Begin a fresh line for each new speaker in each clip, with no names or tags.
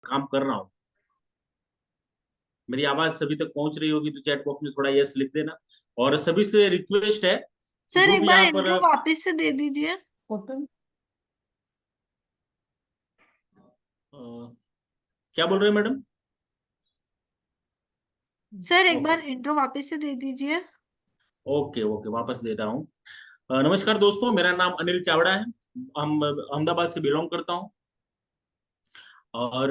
काम कर रहा हूँ। मेरी आवाज सभी तक पहुंच रही होगी तो चैट बॉक्स में थोड़ा यस लिख देना। और सभी से रिक्वेस्ट है कि
सर
जो
एक
भी
बार
यहाँ पर
इंट्रो वापस से दे दीजिए।
क्या बोल रहे हैं मैडम?
सर एक
ओके,
बार इंट्रो वापस से दे दीजिए।
ओके, ओके, वापस दे रहा हूँ। नमस्कार दोस्तों, मेरा नाम अनिल चावड़ा है। हम अहमदाबाद से बिलोंग करता हूँ। और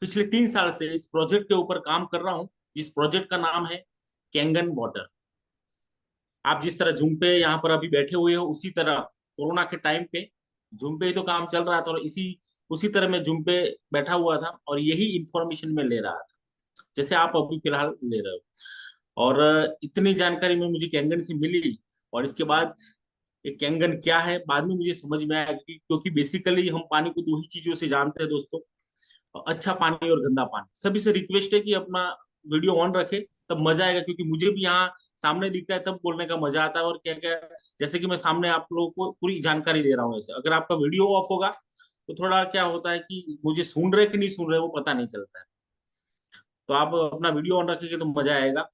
पिछले 3 साल से इस प्रोजेक्ट के ऊपर काम कर रहा हूँ, जिस प्रोजेक्ट का नाम है कैंगन वाटर। आप जिस तरह जूम पे यहाँ पर अभी बैठे हुए हो, उसी तरह कोरोना के टाइम पे जूम पे ही तो काम चल रहा था, और इसी उसी तरह मैं जूम पे बैठा हुआ था और यही इंफॉर्मेशन मैं ले रहा था, जैसे आप अभी फिलहाल ले रहे हो। और इतनी जानकारी में मुझे कैंगन से मिली। और इसके बाद ये कैंगन क्या है बाद में मुझे समझ में आया, क्योंकि बेसिकली हम पानी को दो ही चीजों से जानते हैं दोस्तों। अच्छा पानी और गंदा पानी। सभी से रिक्वेस्ट है कि अपना वीडियो ऑन रखे, तब मजा आएगा, क्योंकि मुझे भी यहाँ सामने दिखता है तब बोलने का मजा आता है। और क्या क्या, जैसे कि मैं सामने आप लोगों को पूरी जानकारी दे रहा हूँ, ऐसे अगर आपका वीडियो ऑफ होगा तो थोड़ा क्या होता है कि मुझे सुन रहे कि नहीं सुन रहे वो पता नहीं चलता है। तो आप अपना वीडियो ऑन रखेंगे तो मजा आएगा।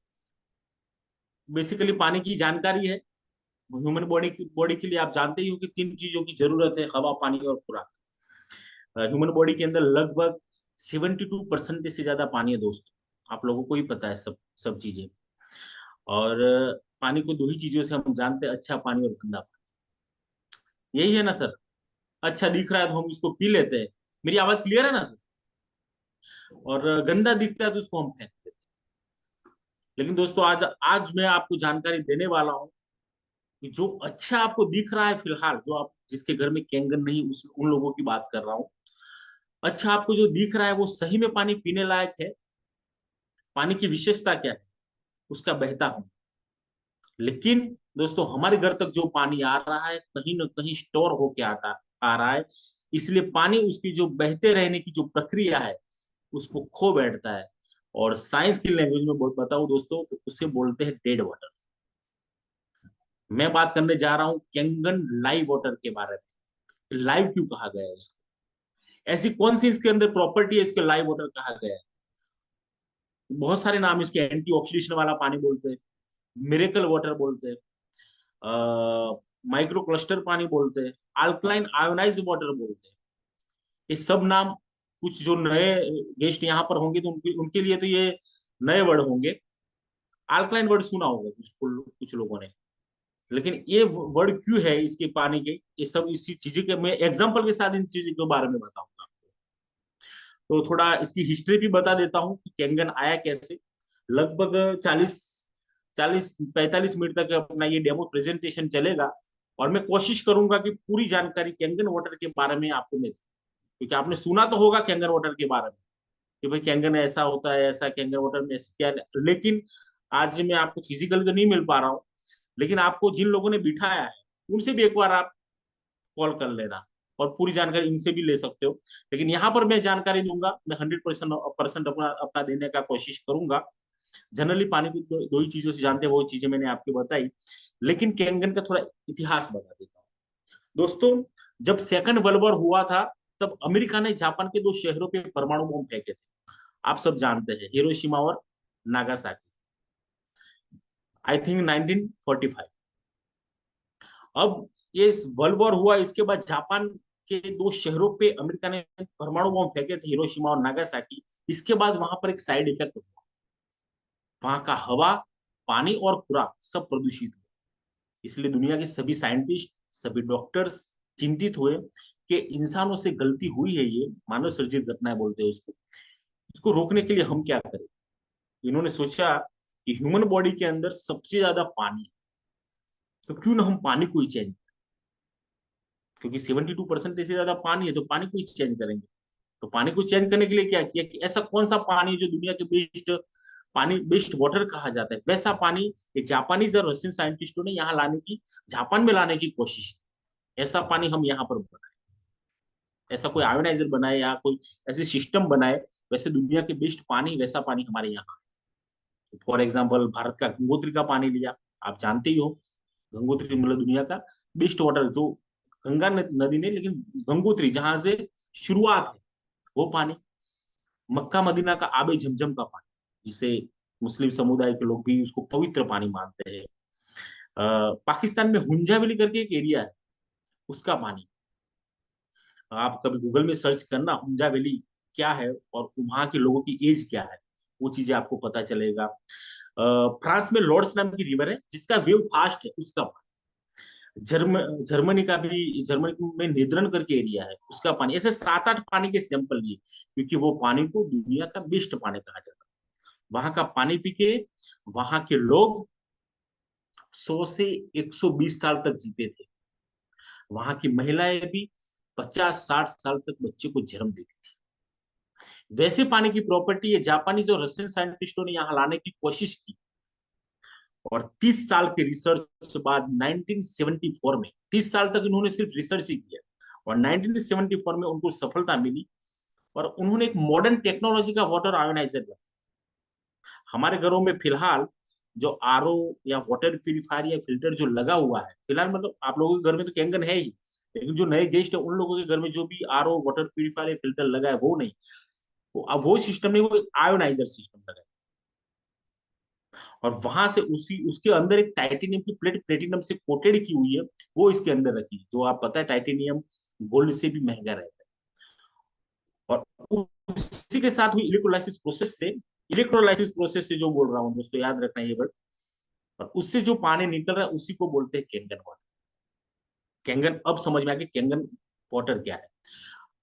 बेसिकली पानी की जानकारी है। ह्यूमन बॉडी के लिए आप जानते ही हो कि 3 चीजों की जरूरत है: हवा, पानी और खुराक। ह्यूमन बॉडी के अंदर लगभग 72% से ज्यादा पानी है दोस्तों। आप लोगों को ही पता है सब सब चीजें। और पानी को दो ही चीजों से हम जानते हैं: अच्छा पानी और गंदा पानी। यही है ना सर? अच्छा दिख रहा है तो हम इसको पी लेते हैं। मेरी आवाज क्लियर है ना सर? और गंदा दिखता है तो उसको हम फेंक देते हैं। लेकिन दोस्तों, आज आज मैं आपको जानकारी देने वाला हूँ कि जो अच्छा आपको दिख रहा है फिलहाल, जो आप जिसके घर में कैंगन नहीं, उन लोगों की बात कर रहा हूँ। अच्छा आपको जो दिख रहा है वो सही में पानी पीने लायक है? पानी की विशेषता क्या है? उसका बहता होना। लेकिन दोस्तों, हमारे घर तक जो पानी आ रहा है कहीं ना कहीं स्टोर होके आता आ रहा है। इसलिए पानी, उसकी जो बहते रहने की जो प्रक्रिया है, उसको खो बैठता है। और साइंस की लैंग्वेज में बताऊं दोस्तों तो उसे बोलते हैं डेड वाटर। मैं बात करने जा रहा हूँ कैंगन लाइव वाटर के बारे में। लाइव क्यों कहा गया है इसको? ऐसी कौन सी इसके अंदर प्रॉपर्टी है इसके लाइव वाटर कहा गया है? बहुत सारे नाम इसके, एंटी ऑक्सीडेशन वाला पानी बोलते हैं, मिरेकल वाटर बोलते हैं, माइक्रो क्लस्टर पानी बोलते हैं, अल्कलाइन आयोनाइज्ड वाटर बोलते हैं। ये सब नाम, कुछ जो नए गेस्ट यहाँ पर होंगे तो उनके उनके लिए तो ये नए वर्ड होंगे। अल्कलाइन वर्ड सुना होगा कुछ लोगों ने। लेकिन ये वर्ड क्यों है इसके पानी के, ये सब इसी चीजें के मैं एग्जांपल के साथ इन चीजों के बारे में बताऊंगा। तो थोड़ा इसकी हिस्ट्री भी बता देता हूँ कि कैंगन आया कैसे। लगभग 40-45 मिनट तक अपना ये डेमो प्रेजेंटेशन चलेगा। और मैं कोशिश करूंगा कि पूरी जानकारी कैंगन वाटर के बारे में आपको मैं दूं। क्योंकि आपने सुना तो होगा कैंगन वाटर के बारे में कि भाई कैंगन ऐसा होता है, ऐसा कैंगन वाटर में ऐसे क्या। लेकिन आज मैं आपको फिजिकल तो नहीं मिल पा रहा हूँ। लेकिन आपको जिन लोगों ने बिठाया है उनसे भी एक बार आप कॉल कर लेना, और पूरी जानकारी इनसे भी ले सकते हो। लेकिन यहाँ पर मैं जानकारी दूंगा, मैं 100% अपना अपना देने का कोशिश करूंगा। जनरली पानी को दो ही चीजों से जानते हैं, वो चीजें मैंने आपको बताई। लेकिन कैंगन का थोड़ा इतिहास बता देता हूँ दोस्तों। जब सेकंड वर्ल्ड वॉर हुआ था, तब अमेरिका ने जापान के 2 शहरों पे परमाणु बम फेंके थे। आप सब जानते हैं, हिरोशिमा और नागासाकी। I think 1945। अब ये वर्ल्ड वॉर हुआ, इसके बाद जापान के 2 शहरों पे अमेरिका ने परमाणु बम फेंके थे, हिरोशिमा और नागासाकी। इसके बाद वहां पर एक साइड इफेक्ट हुआ। वहां का हवा, पानी और खुराक सब प्रदूषित हुआ। इसलिए दुनिया के सभी साइंटिस्ट, सभी डॉक्टर्स चिंतित हुए कि इंसानों से गलती हुई है, ये मानव सृजित घटना है बोलते हैं उसको। इसको रोकने के लिए हम क्या करें? इन्होंने सोचा कि ह्यूमन बॉडी के अंदर सबसे ज्यादा पानी है, तो क्यों ना हम पानी को ही चेंज, क्योंकि 72% से ज्यादा पानी है तो पानी को ही चेंज करेंगे। तो पानी को चेंज करने के लिए क्या किया कि ऐसा कौन सा पानी है जो दुनिया के बेस्ट पानी, बेस्ट वाटर कहा जाता है, वैसा पानी ये जापानीज और रशियन साइंटिस्टों ने यहाँ लाने की, जापान में लाने की कोशिश की। ऐसा पानी हम यहाँ पर बनाए, ऐसा कोई आयोनाइजर बनाए या कोई ऐसे सिस्टम बनाए, वैसे दुनिया के बेस्ट पानी, वैसा पानी हमारे यहाँ है। फॉर एग्जाम्पल, भारत का गंगोत्री का पानी लिया, आप जानते ही हो। गंगोत्री मतलब दुनिया का बेस्ट वाटर, जो गंगा नदी ने, लेकिन गंगोत्री जहां से शुरुआत है वो पानी। मक्का मदीना का आबे झमझम का पानी, जिसे मुस्लिम समुदाय के लोग भी उसको पवित्र पानी मानते हैं। पाकिस्तान में हुंजा वैली करके एक एरिया है, उसका पानी, आप कभी गूगल में सर्च करना हुंजा वैली क्या है और वहां के लोगों की एज क्या है, वो चीजें आपको पता चलेगा। फ्रांस में लॉर्ड्स नाम की रिवर है जिसका वेव फास्ट है, उसका पानी। जर्मनी का भी, जर्मनी में नेदरन करके एरिया है, उसका पानी। ऐसे 7-8 पानी के सैंपल लिए, क्योंकि वो पानी को दुनिया का बेस्ट पानी कहा जाता है। वहां का पानी पी के वहां के लोग 100 से 120 साल तक जीते थे। वहां की महिलाएं भी 50-60 साल तक बच्चे को जन्म देती थी। वैसे पानी की प्रॉपर्टी है, जापानीज और रशियन साइंटिस्टों ने यहाँ लाने की कोशिश की, और 30 साल के रिसर्च बाद 1974 में, 30 साल तक इन्होंने सिर्फ रिसर्च ही किया, और 1974 में उनको सफलता मिली, और उन्होंने एक मॉडर्न टेक्नोलॉजी का वाटर आयोनाइजर बनाया। हमारे घरों में फिलहाल जो आरओ या वाटर प्यूरिफायर या फिल्टर जो लगा हुआ है, फिलहाल मतलब आप लोगों के घर में तो कैंगन है ही, लेकिन जो नए गेस्ट है उन लोगों के घर में जो भी आरओ वाटर प्यूरिफायर या फिल्टर लगा है वो नहीं, वो अब वो सिस्टम नहीं, वो आयोनाइजर सिस्टम लगा है। और वहां से उसी उसके अंदर एक टाइटेनियम की प्लेट प्लेटिनम से कोटेड की हुई है, वो इसके अंदर रखी है। जो आप पता है टाइटेनियम गोल्ड से भी महंगा रहता है। और उसी के साथ हुई इलेक्ट्रोलाइसिस प्रोसेस से जो बोल रहा हूँ दोस्तों, याद रखना ये वर्ड। और उससे जो पानी निकल रहा है उसी को बोलते हैं कैंगन वाटर। कैंगन, अब समझ में आ गया कैंगन वाटर क्या है।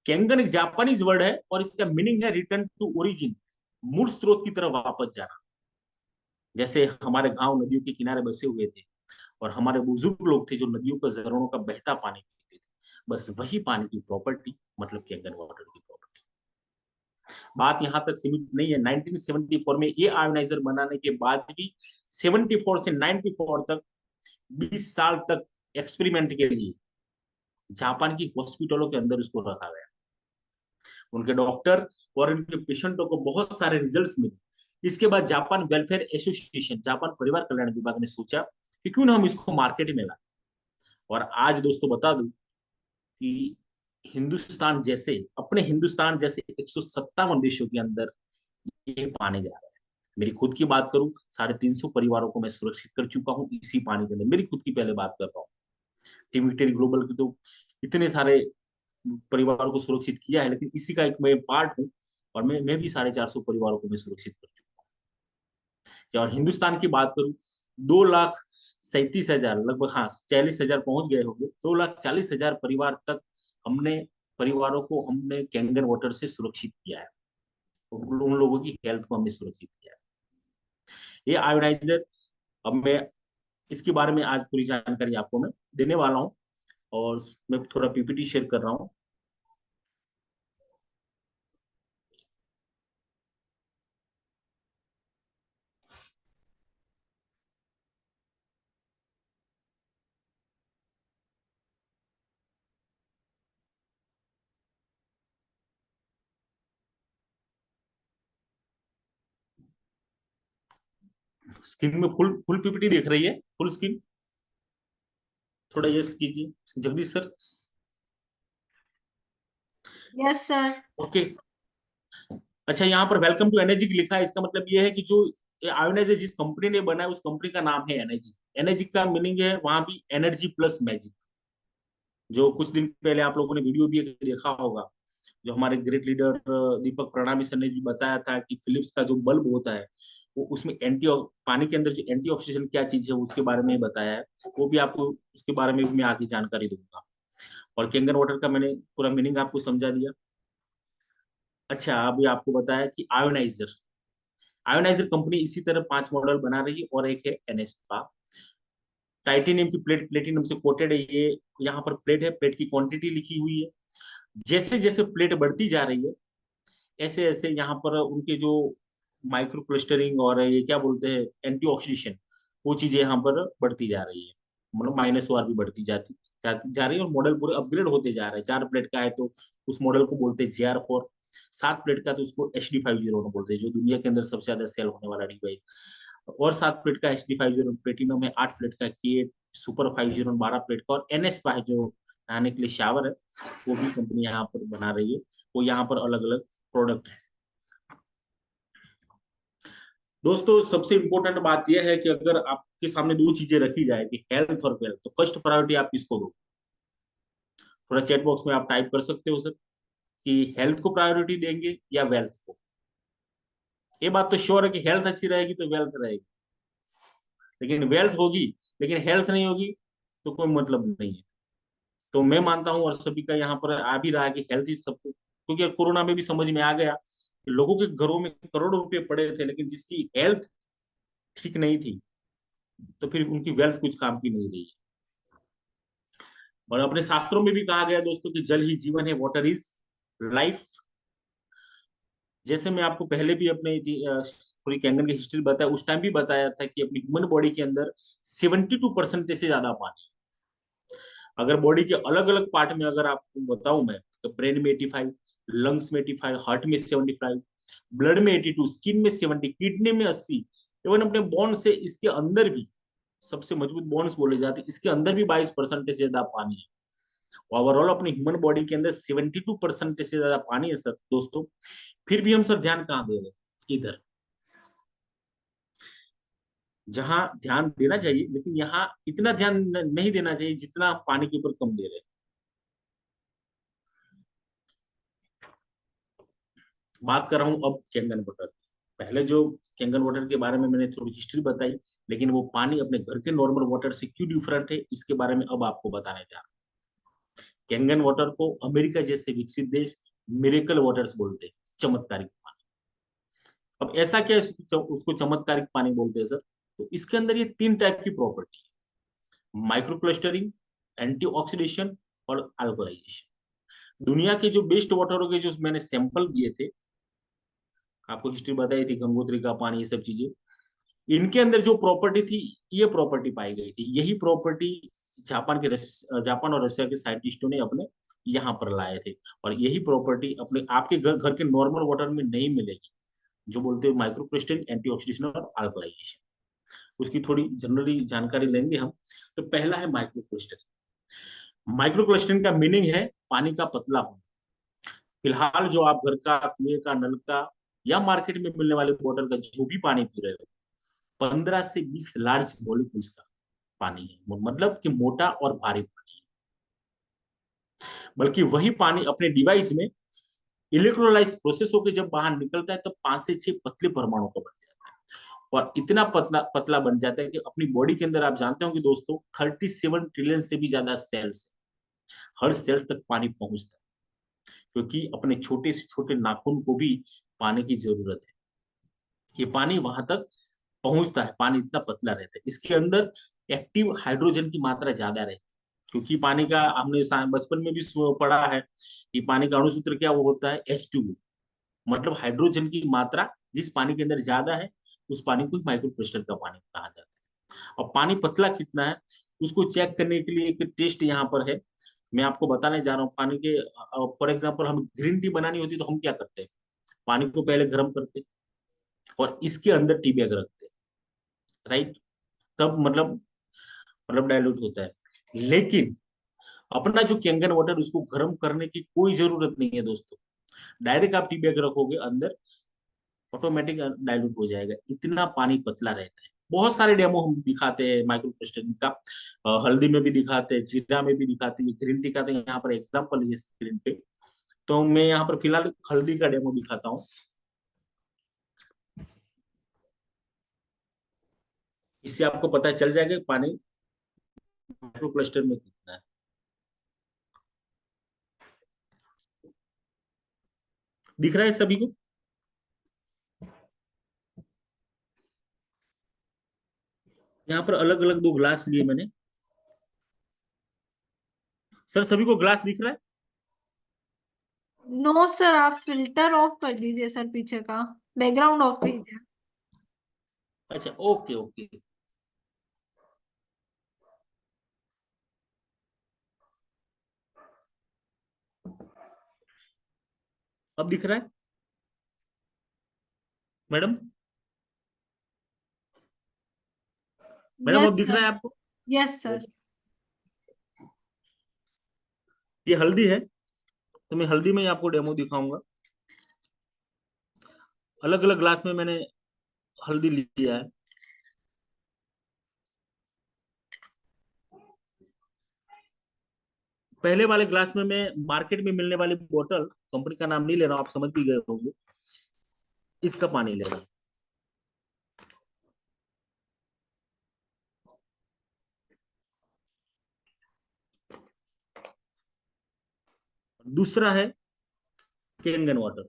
कैंगन एक जापानीज वर्ड है और इसका मीनिंग है रिटर्न टू ओरिजिन, मूल स्रोत की तरफ वापस जाना। जैसे हमारे गांव नदियों के किनारे बसे हुए थे, और हमारे बुजुर्ग लोग थे जो नदियों का, झरनों का बहता पानी पीते थे, बस वही पानी की प्रॉपर्टी, मतलब कैंगन वाटर की प्रॉपर्टी। बात यहाँ तक सीमित नहीं है। 1974 में ये आयोनाइजर बनाने के बाद भी 74 से 94 तक, 20 साल तक एक्सपेरिमेंट के लिए जापान की हॉस्पिटलों के अंदर इसको रखा गया। उनके डॉक्टर और उनके पेशेंटों को बहुत सारे रिजल्ट्स मिले। इसके बाद जापान वेलफेयर एसोसिएशन, जापान परिवार कल्याण विभाग ने सोचा कि क्यों ना हम इसको मार्केट में लाएं। और आज दोस्तों बता दूं कि हिंदुस्तान जैसे 157 देशों के अंदर ये पानी जा रहा है। मेरी खुद की बात करूं, 350 परिवारों को मैं सुरक्षित कर चुका हूं इसी पानी के अंदर। मेरी खुद की पहले बात कर रहा हूँ, टीवी टेली ग्लोबल की तो इतने सारे परिवारों को सुरक्षित किया है, लेकिन इसी का एक मैं पार्ट हूँ। और मैं भी 450 परिवारों को मैं सुरक्षित कर चुका हूँ। और हिंदुस्तान की बात करूं, 2,37,000 लगभग, हाँ 40,000 पहुंच गए होंगे, 2,40,000 परिवार तक हमने, परिवारों को हमने कैंगन वाटर से सुरक्षित किया है। उन लोगों की हेल्थ को हमने सुरक्षित किया है। ये आयोनाइजर, अब मैं इसके बारे में आज पूरी जानकारी आपको मैं देने वाला हूँ, और मैं थोड़ा पीपीटी शेयर कर रहा हूँ। स्क्रीन में फुल फुल पीपीटी देख रही है, फुल स्क्रीन? थोड़ा यस कीजिए Jagdish sir.
Yes sir.
Okay. अच्छा, यहाँ पर वेलकम टू एनर्जी लिखा है, इसका मतलब ये है कि जो आयोनाइजर जिस कंपनी ने बनाया उस कंपनी का नाम है एनर्जी। एनर्जी का मीनिंग है वहां भी एनर्जी प्लस मैजिक। जो कुछ दिन पहले आप लोगों ने वीडियो भी देखा होगा, जो हमारे ग्रेट लीडर दीपक प्रणामी सर ने भी बताया था कि फिलिप्स का जो बल्ब होता है, वो उसमें पानी के अंदर जो एंटीऑक्सीडेंट क्या चीज है उसके बारे में बताया है। वो भी आपको, उसके बारे में भी मैं आगे जानकारी दूंगा। और कैंगन वाटर का मैंने पूरा मीनिंग आपको समझा दिया। अच्छा, अभी आपको बताया कि आयोनाइजर, आयोनाइजर कंपनी इसी तरह 5 मॉडल बना रही है, और एक है एनएस्पा। टाइटेनियम की प्लेट प्लेटिनम से कोटेड है ये। यहाँ पर प्लेट है, प्लेट की क्वांटिटी लिखी हुई है। जैसे जैसे प्लेट बढ़ती जा रही है, ऐसे ऐसे यहाँ पर उनके जो माइक्रो क्लस्टरिंग और ये क्या बोलते हैं एंटीऑक्सीडेशन, वो चीजें यहाँ पर बढ़ती जा रही है। मतलब -OR भी बढ़ती जा रही है, और मॉडल पूरे अपग्रेड होते जा रहे हैं। 4 प्लेट का है तो उस मॉडल को बोलते हैं JR4। 7 प्लेट का तो उसको HD50 बोलते हैं, जो दुनिया के अंदर सबसे ज्यादा सेल होने वाला डिवाइस। और 7 प्लेट का HD50 प्लेटिनम है। 8 प्लेट का के सुपर 50, 12 प्लेट का, और NS है जो नहाने के लिए शावर है, वो भी कंपनी यहाँ पर बना रही है। वो यहाँ पर अलग अलग प्रोडक्ट है। दोस्तों सबसे इंपॉर्टेंट बात यह है कि अगर आपके सामने दो चीजें रखी जाए कि हेल्थ और वेल्थ, तो फर्स्ट प्रायोरिटी आप किसको दो? थोड़ा चैट बॉक्स में आप टाइप कर सकते हो सर कि हेल्थ को प्रायोरिटी देंगे या वेल्थ को। ये बात तो श्योर है कि हेल्थ अच्छी रहेगी तो वेल्थ रहेगी, लेकिन वेल्थ होगी लेकिन हेल्थ नहीं होगी तो कोई मतलब नहीं है। तो मैं मानता हूं और सभी का यहाँ पर आ भी रहा है कि हेल्थ इज सब, क्योंकि कोरोना में भी समझ में आ गया कि लोगों के घरों में करोड़ों रुपए पड़े थे, लेकिन जिसकी हेल्थ ठीक नहीं थी तो फिर उनकी वेल्थ कुछ काम की नहीं रही है। और अपने शास्त्रों में भी कहा गया दोस्तों कि जल ही जीवन है, वाटर इज लाइफ। जैसे मैं आपको पहले भी अपने थोड़ी कैंगन की हिस्ट्री बताया, उस टाइम भी बताया था कि अपनी ह्यूमन बॉडी के अंदर 72% से ज्यादा पानी। अगर बॉडी के अलग अलग पार्ट में अगर आपको बताऊं मैं, तो ब्रेन में 85, लंग्स में 85, हार्ट में 75, ब्लड में 82, स्किन में 70, किडनी में 80, इवन अपने बोन से इसके अंदर भी सबसे मजबूत बोन्स बोले जाते हैं, इसके अंदर भी 22% से ज्यादा पानी है। ओवरऑल अपनी ह्यूमन बॉडी के अंदर 72% से ज्यादा पानी है सर दोस्तों। फिर भी हम सर ध्यान कहाँ दे रहे हैं? इधर जहां ध्यान देना चाहिए, लेकिन यहाँ इतना ध्यान नहीं देना चाहिए जितना पानी के ऊपर कम दे रहे हैं। बात कर रहा हूँ अब कैंगन वाटर। पहले जो कैंगन वाटर के बारे में मैंने थोड़ी हिस्ट्री बताई, लेकिन वो पानी अपने घर के नॉर्मल वाटर से क्यों डिफरेंट है इसके बारे में अब आपको बताने जा रहा हूँ। कैंगन वाटर को अमेरिका जैसे विकसित देश मिरेकल वाटर्स बोलते हैं, चमत्कारिक पानी। अब ऐसा क्या उसको चमत्कारिक पानी बोलते हैं सर? तो इसके अंदर ये तीन टाइप की प्रॉपर्टी है: माइक्रो क्लस्टरिंग, एंटीऑक्सीडेशन और अल्कलाइजेशन। दुनिया के जो बेस्ट वाटरों के जो मैंने सैंपल दिए थे, आपको हिस्ट्री बताई थी, गंगोत्री का पानी, ये सब चीजें, इनके अंदर जो प्रॉपर्टी थी, ये प्रॉपर्टी पाई गई थी। यही प्रॉपर्टी जापान और रशिया के साइंटिस्टों ने अपने यहाँ पर लाए थे। और यही प्रॉपर्टी अपने आपके घर घर के नॉर्मल वाटर में नहीं मिलेगी, जो बोलते हैं माइक्रो क्रिस्टल, एंटीऑक्सीडेशन और अल्कलाइजेशन। उसकी थोड़ी जनरली जानकारी लेंगे हम। तो पहला है माइक्रो क्रिस्टल। माइक्रो क्रिस्टल का मीनिंग है पानी का पतला होना। फिलहाल जो आप घर का, कुएं का, नल का या मार्केट में मिलने वाले बोतल का जो भी पानी पी रहे हो, 15 से 20 लार्ज मॉलिक्यूल्स का पानी है, मतलब कि मोटा और भारी पानी है। बल्कि वही पानी अपने डिवाइस में इलेक्ट्रोलाइज प्रोसेस होकर जब बाहर निकलता है, तब 5 से 6 पतले परमाणु का बन जाता है। और इतना पतला पतला बन जाता है कि अपनी बॉडी के अंदर आप जानते हो कि दोस्तों 37 ट्रिलियन से भी ज्यादा सेल्स, हर सेल्स तक पानी पहुंचता है, क्योंकि अपने छोटे से छोटे नाखून को भी पानी की जरूरत है। ये पानी वहां तक पहुंचता है, पानी इतना पतला रहता है। इसके अंदर एक्टिव हाइड्रोजन की मात्रा ज्यादा रहती है, क्योंकि पानी का हमने बचपन में भी पढ़ा है कि पानी का अणुसूत्र क्या वो होता है, H2O। मतलब हाइड्रोजन की मात्रा जिस पानी के अंदर ज्यादा है, उस पानी को माइक्रो क्रिस्टल का पानी कहा जाता है। और पानी पतला कितना है उसको चेक करने के लिए एक टेस्ट यहाँ पर है, मैं आपको बताने जा रहा हूँ। पानी के फॉर एग्जाम्पल, हम ग्रीन टी बनानी होती है तो हम क्या करते हैं? पानी को पहले गर्म करते हैं और इसके अंदर टी बैग रखते हैं, राइट? तब मतलब डाइल्यूट होता है। लेकिन अपना जो कैंगन वाटर, उसको गर्म करने की कोई जरूरत नहीं है दोस्तों। डायरेक्ट आप टी बैग रखोगे अंदर, ऑटोमेटिक डाइल्यूट हो जाएगा, इतना पानी पतला रहता है। बहुत सारे डेमो हम दिखाते हैं माइक्रो क्रिस्टल का। हल्दी में भी दिखाते हैं, जीरा में भी दिखाते हैं, ग्रीन टी का तो यहाँ पर एग्जाम्पल है स्क्रीन पे। तो मैं यहाँ पर फिलहाल हल्दी का डेमो दिखाता हूँ, इससे आपको पता चल जाएगा कि पानी माइक्रो क्लस्टर में कितना है। दिख रहा है सभी को? यहाँ पर अलग अलग दो ग्लास लिए मैंने। सर सभी को ग्लास दिख रहा है?
नो सर, आप फिल्टर ऑफ कर दीजिए सर, पीछे का बैकग्राउंड ऑफ कीजिए।
अच्छा, ओके ओके। अब दिख रहा है मैडम? मैडम
यस
अब दिख रहा
सर।
है आपको?
Yes sir.
ओके। ये हल्दी है, तो मैं हल्दी में ही आपको डेमो दिखाऊंगा। अलग अलग ग्लास में मैंने हल्दी लिया है। पहले वाले ग्लास में मैं मार्केट में मिलने वाली बोतल, कंपनी का नाम नहीं ले रहा हूँ, आप समझ भी गए होंगे, इसका पानी ले रहा हूँ। दूसरा है कैंगन वाटर।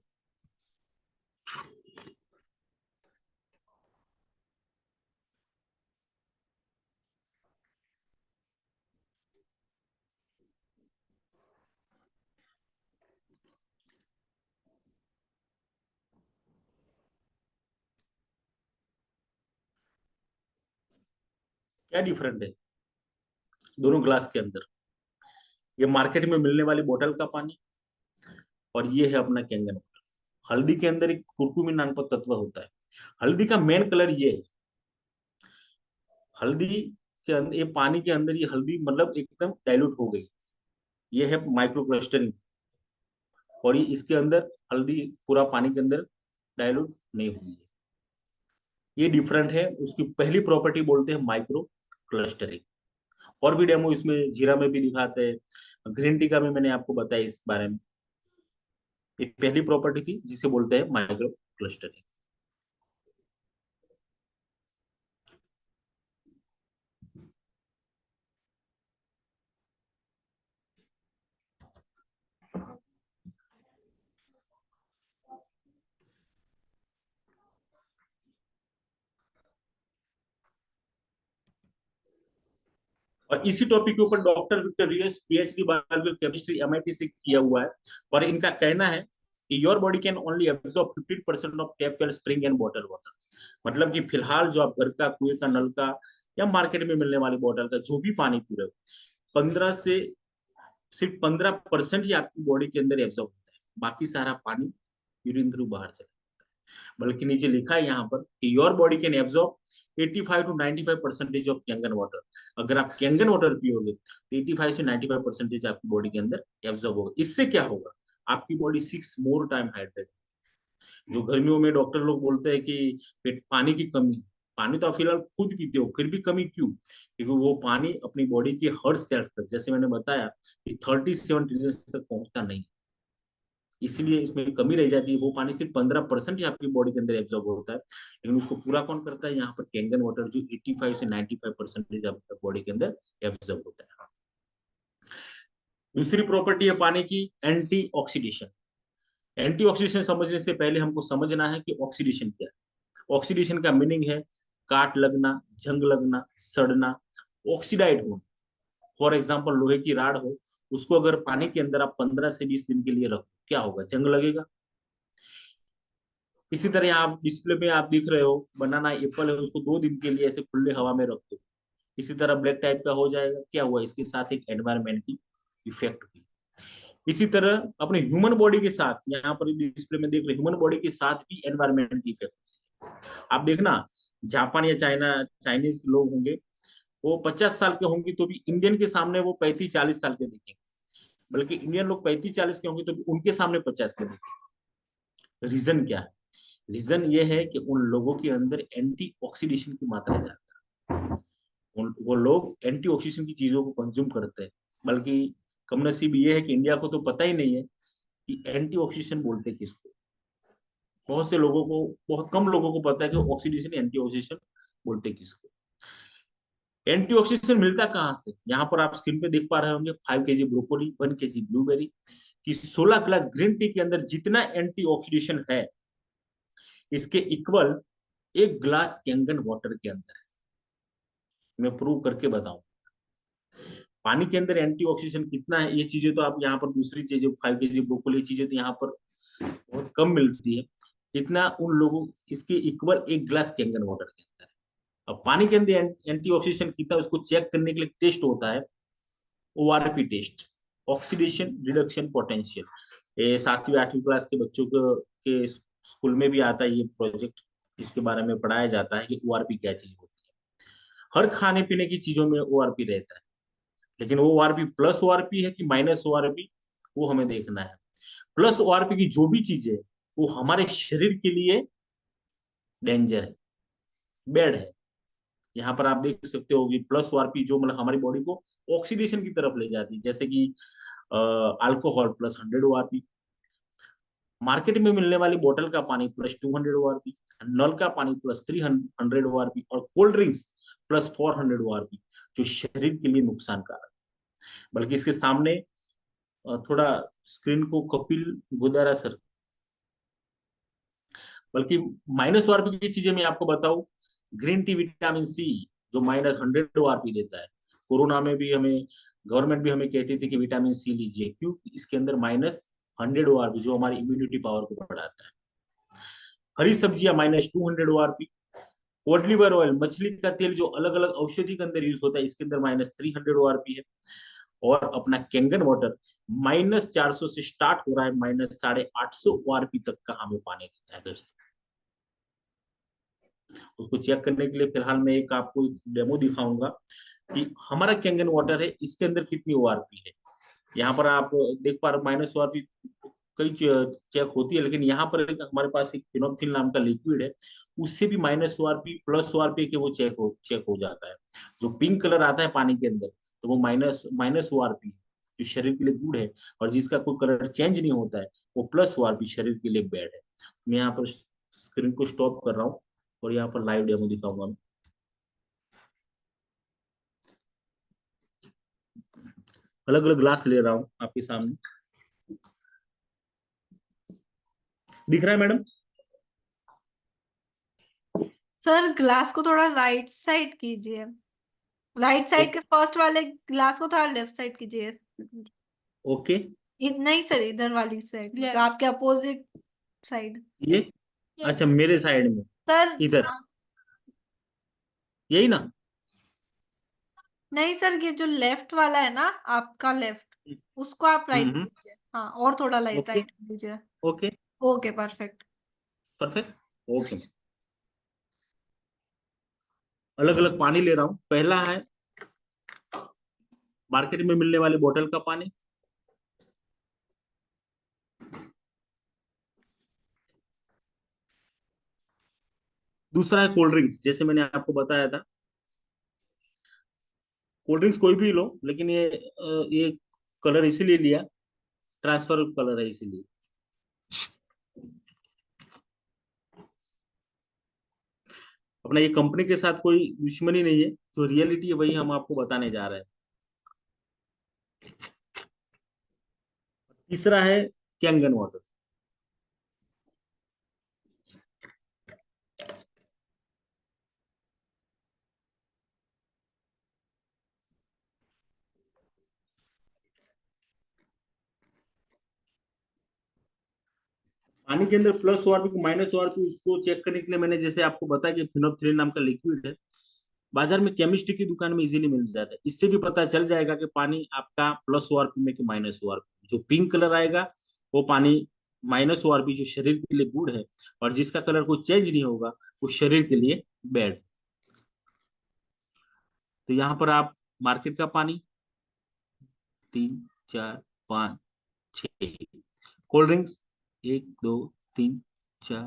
क्या डिफरेंट है दोनों ग्लास के अंदर? ये मार्केट में मिलने वाली बोतल का पानी, और ये है अपना कैंगन वाटर। हल्दी के अंदर एक कुरकुमिन नाम का तत्व होता है। हल्दी का मेन कलर ये है। हल्दी के अंदर, ये पानी के अंदर ये हल्दी मतलब एकदम डाइल्यूट हो गई। ये है माइक्रो क्लस्टरिंग। और ये इसके अंदर हल्दी पूरा पानी के अंदर डाइल्यूट नहीं हुई है। ये डिफरेंट है। उसकी पहली प्रॉपर्टी बोलते हैं माइक्रो क्लस्टरिंग। और भी डेमो इसमें जीरा में भी दिखाते हैं, ग्रीन टी का भी मैंने आपको बताया इस बारे में। ये पहली प्रॉपर्टी थी जिसे बोलते हैं माइक्रो क्लस्टरिंग। और इसी टॉपिक के ऊपर डॉक्टर विक्टर रियस पीएचडी बायोलॉजिकल केमिस्ट्री एमआईटी से किया हुआ है। और इनका कहना है कि your body can only absorb 15% of tap well spring and bottle water. मतलब कि फिलहाल जो आप घर का, कुएं का, नल का या मार्केट में मिलने वाली बॉटल का जो भी पानी पी रहे हो, 15 से सिर्फ 15% ही आपकी बॉडी के अंदर एब्जॉर्ब होता है। बाकी सारा पानी यूरिन थ्रू बाहर चला। बल्कि नीचे लिखा है यहाँ पर कि your body can absorb 85 to 95% of Kangen water. अगर आप कैंगन वाटर पियोगे तो 85 से 95% आपकी बॉडी के अंदर एब्जॉर्ब होगा। इससे क्या होगा? आपकी बॉडी 6 more टाइम हाइड्रेट। जो गर्मियों में डॉक्टर लोग बोलते हैं कि पेट पानी की कमी, पानी तो आप फिलहाल खुद पीते हो, फिर भी कमी क्यों? क्योंकि वो पानी अपनी बॉडी के हर सेल तक, जैसे मैंने बताया कि 37 ट्रिलियन तक पहुंचता नहीं। इसलिए इसमें कमी रह जाती है। वो पानी सिर्फ 15% ही आपकी बॉडी के अंदर एब्जॉर्ब होता है, लेकिन उसको पूरा कौन करता है? यहाँ पर कैंगन वाटर, जो 85 से 95% आपकी बॉडी के अंदर एब्जॉर्ब होता है। दूसरी प्रॉपर्टी है पानी की, एंटी ऑक्सीडेशन। एंटी ऑक्सीडेशन समझने से पहले हमको समझना है कि ऑक्सीडेशन क्या है। ऑक्सीडेशन का मीनिंग है काट लगना, जंग लगना, सड़ना, ऑक्सीडाइड होना। फॉर एग्जाम्पल लोहे की राड हो, उसको अगर पानी के अंदर आप 15 से 20 दिन के लिए रखो, क्या होगा? जंग लगेगा। इसी तरह आप डिस्प्ले में आप दिख रहे हो बनाना एप्पल है, उसको 2 दिन के लिए ऐसे खुले हवा में रख दो, इसी तरह ब्लैक टाइप का हो जाएगा। क्या हुआ? इसके साथ एक एनवायरमेंट की इफेक्ट हुई। इसी तरह अपने ह्यूमन बॉडी के साथ, यहाँ पर डिस्प्ले में देख रहे, ह्यूमन बॉडी के साथ भी एनवायरमेंट की इफेक्ट। आप देखना, जापान या चाइना, चाइनीज लोग होंगे, वो 50 साल के होंगे तो भी इंडियन के सामने वो 35-40 साल के दिखेंगे। बल्कि इंडियन लोग 35-40 के होंगे तो भी उनके सामने 50 के दिखेंगे। रीजन क्या है? रीजन ये है कि उन लोगों के अंदर एंटी ऑक्सीडेशन की मात्रा ज्यादा है। वो लोग एंटी ऑक्सीडेशन की चीजों को कंज्यूम करते हैं। बल्कि कमनसीब ये है कि इंडिया को तो पता ही नहीं है कि एंटी ऑक्सीडेशन बोलते किसको। बहुत से लोगों को, बहुत कम लोगों को पता है कि ऑक्सीडेशन, एंटी ऑक्सीडेशन बोलते किसको। एंटीऑक्सीडेंट मिलता कहाँ से? यहाँ पर आप स्क्रीन पे देख पा रहे होंगे, 5 kg ब्रोकोली, 1 kg ब्लूबेरी की 16 ग्लास ग्रीन टी के अंदर जितना एंटीऑक्सीडेंट है, इसके इक्वल 1 ग्लास कैंगन वाटर के अंदर है। मैं प्रूव करके बताऊं पानी के अंदर एंटीऑक्सीडेंट कितना है। ये चीजें तो आप यहाँ पर, दूसरी चीजें 5 kg ब्रोकोली चीजें तो यहाँ पर बहुत कम मिलती है। इतना उन लोगों, इसके इक्वल 1 ग्लास कैंगन वाटर के अंदर है। अब पानी के अंदर एंटीऑक्सीडेंट कितना है, उसको चेक करने के लिए टेस्ट होता है, ORP test, oxidation reduction potential. ये 7वीं 8वीं क्लास के बच्चों को के स्कूल में भी आता है ये प्रोजेक्ट। इसके बारे में पढ़ाया जाता है कि ओआरपी क्या चीज होती है। हर खाने पीने की चीजों में ओआरपी रहता है, लेकिन वो ओआरपी प्लस ओआरपी है कि माइनस ओआरपी, वो हमें देखना है। प्लस ओआरपी की जो भी चीज है वो हमारे शरीर के लिए डेंजर है। बैड है। यहाँ पर आप देख सकते हो कि प्लस ओआरपी जो मतलब हमारी बॉडी को ऑक्सीडेशन की तरफ ले जाती है, जैसे कि अल्कोहल प्लस 100 ओआरपी, मार्केट में मिलने वाली बोतल का पानी +200 ओआरपी, नल का पानी +300 ओआरपी और कोल्ड ड्रिंक्स +400 ओआरपी, जो शरीर के लिए नुकसानकारक। बल्कि इसके सामने थोड़ा स्क्रीन को कपिल गुदारा सर, बल्कि -ओआरपी की चीजें मैं आपको बताऊं, ग्रीन टी विटामिन सी जो -100 ओआरपी देता है। कोरोना में भी हमें गवर्नमेंट भी हमें कहती थी कि विटामिन सी लीजिए, क्यों? इसके अंदर -100 ओआरपी जो हमारी इम्यूनिटी पावर को बढ़ाता है। हरी सब्जियां -200 ओआरपी, कोड लिवर ऑयल मछली का तेल जो अलग अलग औषधि के अंदर यूज होता है, इसके अंदर -300 ओआरपी है। और अपना कैंगन वाटर -400 से स्टार्ट हो रहा है, -850 ओआरपी तक का हमें पानी देता है दोस्तों। उसको चेक करने के लिए फिलहाल मैं एक आपको डेमो दिखाऊंगा कि हमारा कैंगन वाटर है इसके अंदर कितनी ओआरपी है। यहाँ पर आप देख पा रहे -ओआरपी कई चेक होती है, लेकिन यहाँ पर हमारे पास एक फिनोप्थिल नाम का लिक्विड है, उससे भी -ओआरपी +ओआरपी के वो चेक हो जाता है। जो पिंक कलर आता है पानी के अंदर, तो वो माइनस ओआरपी जो शरीर के लिए गुड है, और जिसका कोई कलर चेंज नहीं होता है वो +ओआरपी शरीर के लिए बैड है। मैं यहाँ पर स्क्रीन को स्टॉप कर रहा हूँ और यहाँ पर लाइव डेमो दिखाऊंगा मैं। अलग अलग ग्लास ले रहा हूँ आपके सामने, दिख रहा है मैडम?
सर ग्लास को थोड़ा राइट साइड कीजिए, राइट साइड के फर्स्ट वाले ग्लास को थोड़ा लेफ्ट साइड कीजिए।
ओके।
नहीं सर, इधर वाली साइड, आपके अपोजिट साइड।
ये अच्छा, मेरे साइड में
सर
इधर, यही ना?
नहीं सर, ये जो लेफ्ट वाला है ना, आपका लेफ्ट, उसको आप राइट
हम्म।
कीजिए। हाँ, और थोड़ा लाइट
ओके।
राइट कीजिए।
Okay.
Okay, perfect.
Perfect. Okay. अलग अलग पानी ले रहा हूँ। पहला है मार्केट में मिलने वाली बोतल का पानी, दूसरा है कोल्ड ड्रिंक्स, जैसे मैंने आपको बताया था। कोल्ड ड्रिंक्स कोई भी लो, लेकिन ये कलर इसीलिए लिया, ट्रांसफर कलर है इसीलिए। अपना ये कंपनी के साथ कोई दुश्मनी नहीं है, जो रियलिटी है वही हम आपको बताने जा रहे हैं। तीसरा है कैंगन वाटर। पानी के अंदर +ओआरपी को -ओआरपी उसको चेक करने के लिए मैंने जैसे आपको बताया कि फिनोप्थिलीन नाम का लिक्विड है, बाजार में केमिस्ट्री की दुकान में इजीली मिल जाता है। इससे भी पता चल जाएगा कि पानी आपका +ओआरपी में कि -ओआरपी। जो पिंक कलर आएगा वो पानी -ओआरपी जो शरीर के लिए गुड है, और जिसका कलर कोई चेंज नहीं होगा वो शरीर के लिए बैड। तो यहाँ पर आप मार्केट का पानी 3 4 5 6, कोल्ड ड्रिंक्स 1 2 3 4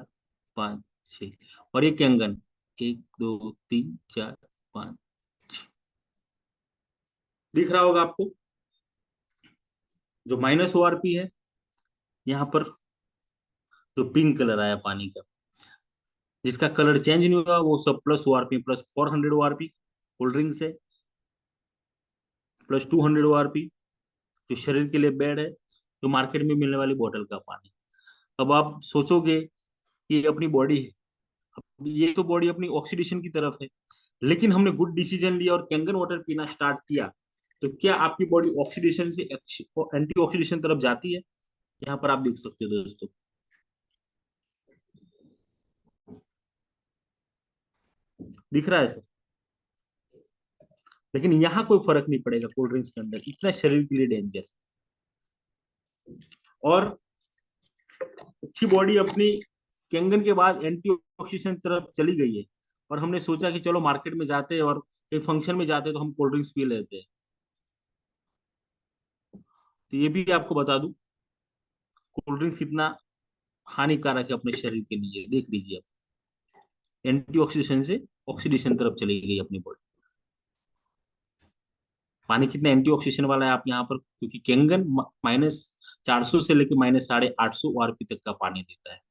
5 6, और ये कैंगन 1 2 3 4 5। दिख रहा होगा आपको जो -ओआरपी है, यहाँ पर जो पिंक कलर आया पानी का, जिसका कलर चेंज नहीं हुआ, वो सब +ओआरपी +400 ओआरपी कोल्ड ड्रिंक्स है, +200 ओआरपी जो शरीर के लिए बैड है, जो मार्केट में मिलने वाली बोतल का पानी। अब आप सोचोगे कि ये अपनी बॉडी है, अब ये तो बॉडी अपनी ऑक्सीडेशन की तरफ है, लेकिन हमने गुड डिसीजन लिया और कैंगन वाटर पीना स्टार्ट किया, तो क्या आपकी बॉडी ऑक्सीडेशन से एंटी ऑक्सीडेशन तरफ जाती है? यहाँ पर आप देख सकते हो दोस्तों, दिख रहा है सर? लेकिन यहाँ कोई फर्क नहीं पड़ेगा कोल्ड ड्रिंक्स के अंदर, इतना शरीर के लिए डेंजर। और अच्छी बॉडी अपनी कैंगन के बाद एंटी ऑक्सीडेंट तरफ चली गई है, और हमने सोचा कि चलो मार्केट में जाते हैं और एक फंक्शन में जाते हैं तो हम कोल्ड ड्रिंक्स पी लेते हैं। तो ये भी आपको बता दूं, कोल्ड ड्रिंक्स कितना हानिकारक है अपने शरीर के लिए, देख लीजिए आप, एंटी ऑक्सीडेंट से ऑक्सीडेशन तरफ चली गई अपनी बॉडी। पानी कितना एंटीऑक्सीडेंट वाला है आप यहाँ पर, क्योंकि केंगन -400 से लेकर -850 आरपी तक का पानी देता है।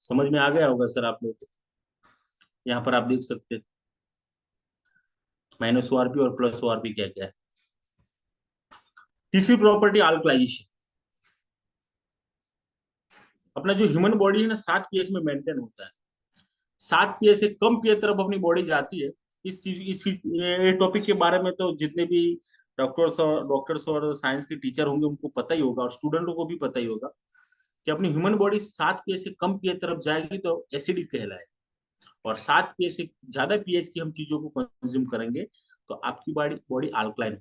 समझ में आ गया होगा सर आप लोग को। यहाँ पर आप देख सकते हैं -ORP और +ORP क्या क्या है। तीसरी प्रॉपर्टी अल्कलाइजेशन। अपना जो ह्यूमन बॉडी है ना 7 pH में मेंटेन होता है। 7 pH से कम pH तरफ अपनी बॉडी जाती है। ये टॉपिक के बारे में तो जितने भी डॉक्टर्स और साइंस के टीचर होंगे उनको पता ही होगा, और स्टूडेंटों को भी पता ही होगा कि अपनी ह्यूमन बॉडी 7 pH से कम pH तरफ जाएगी तो एसिडिक कहलाए, और 7 pH से ज्यादा pH की हम चीजों को कंज्यूम करेंगे तो आपकी बॉडी बॉडी अल्कलाइन।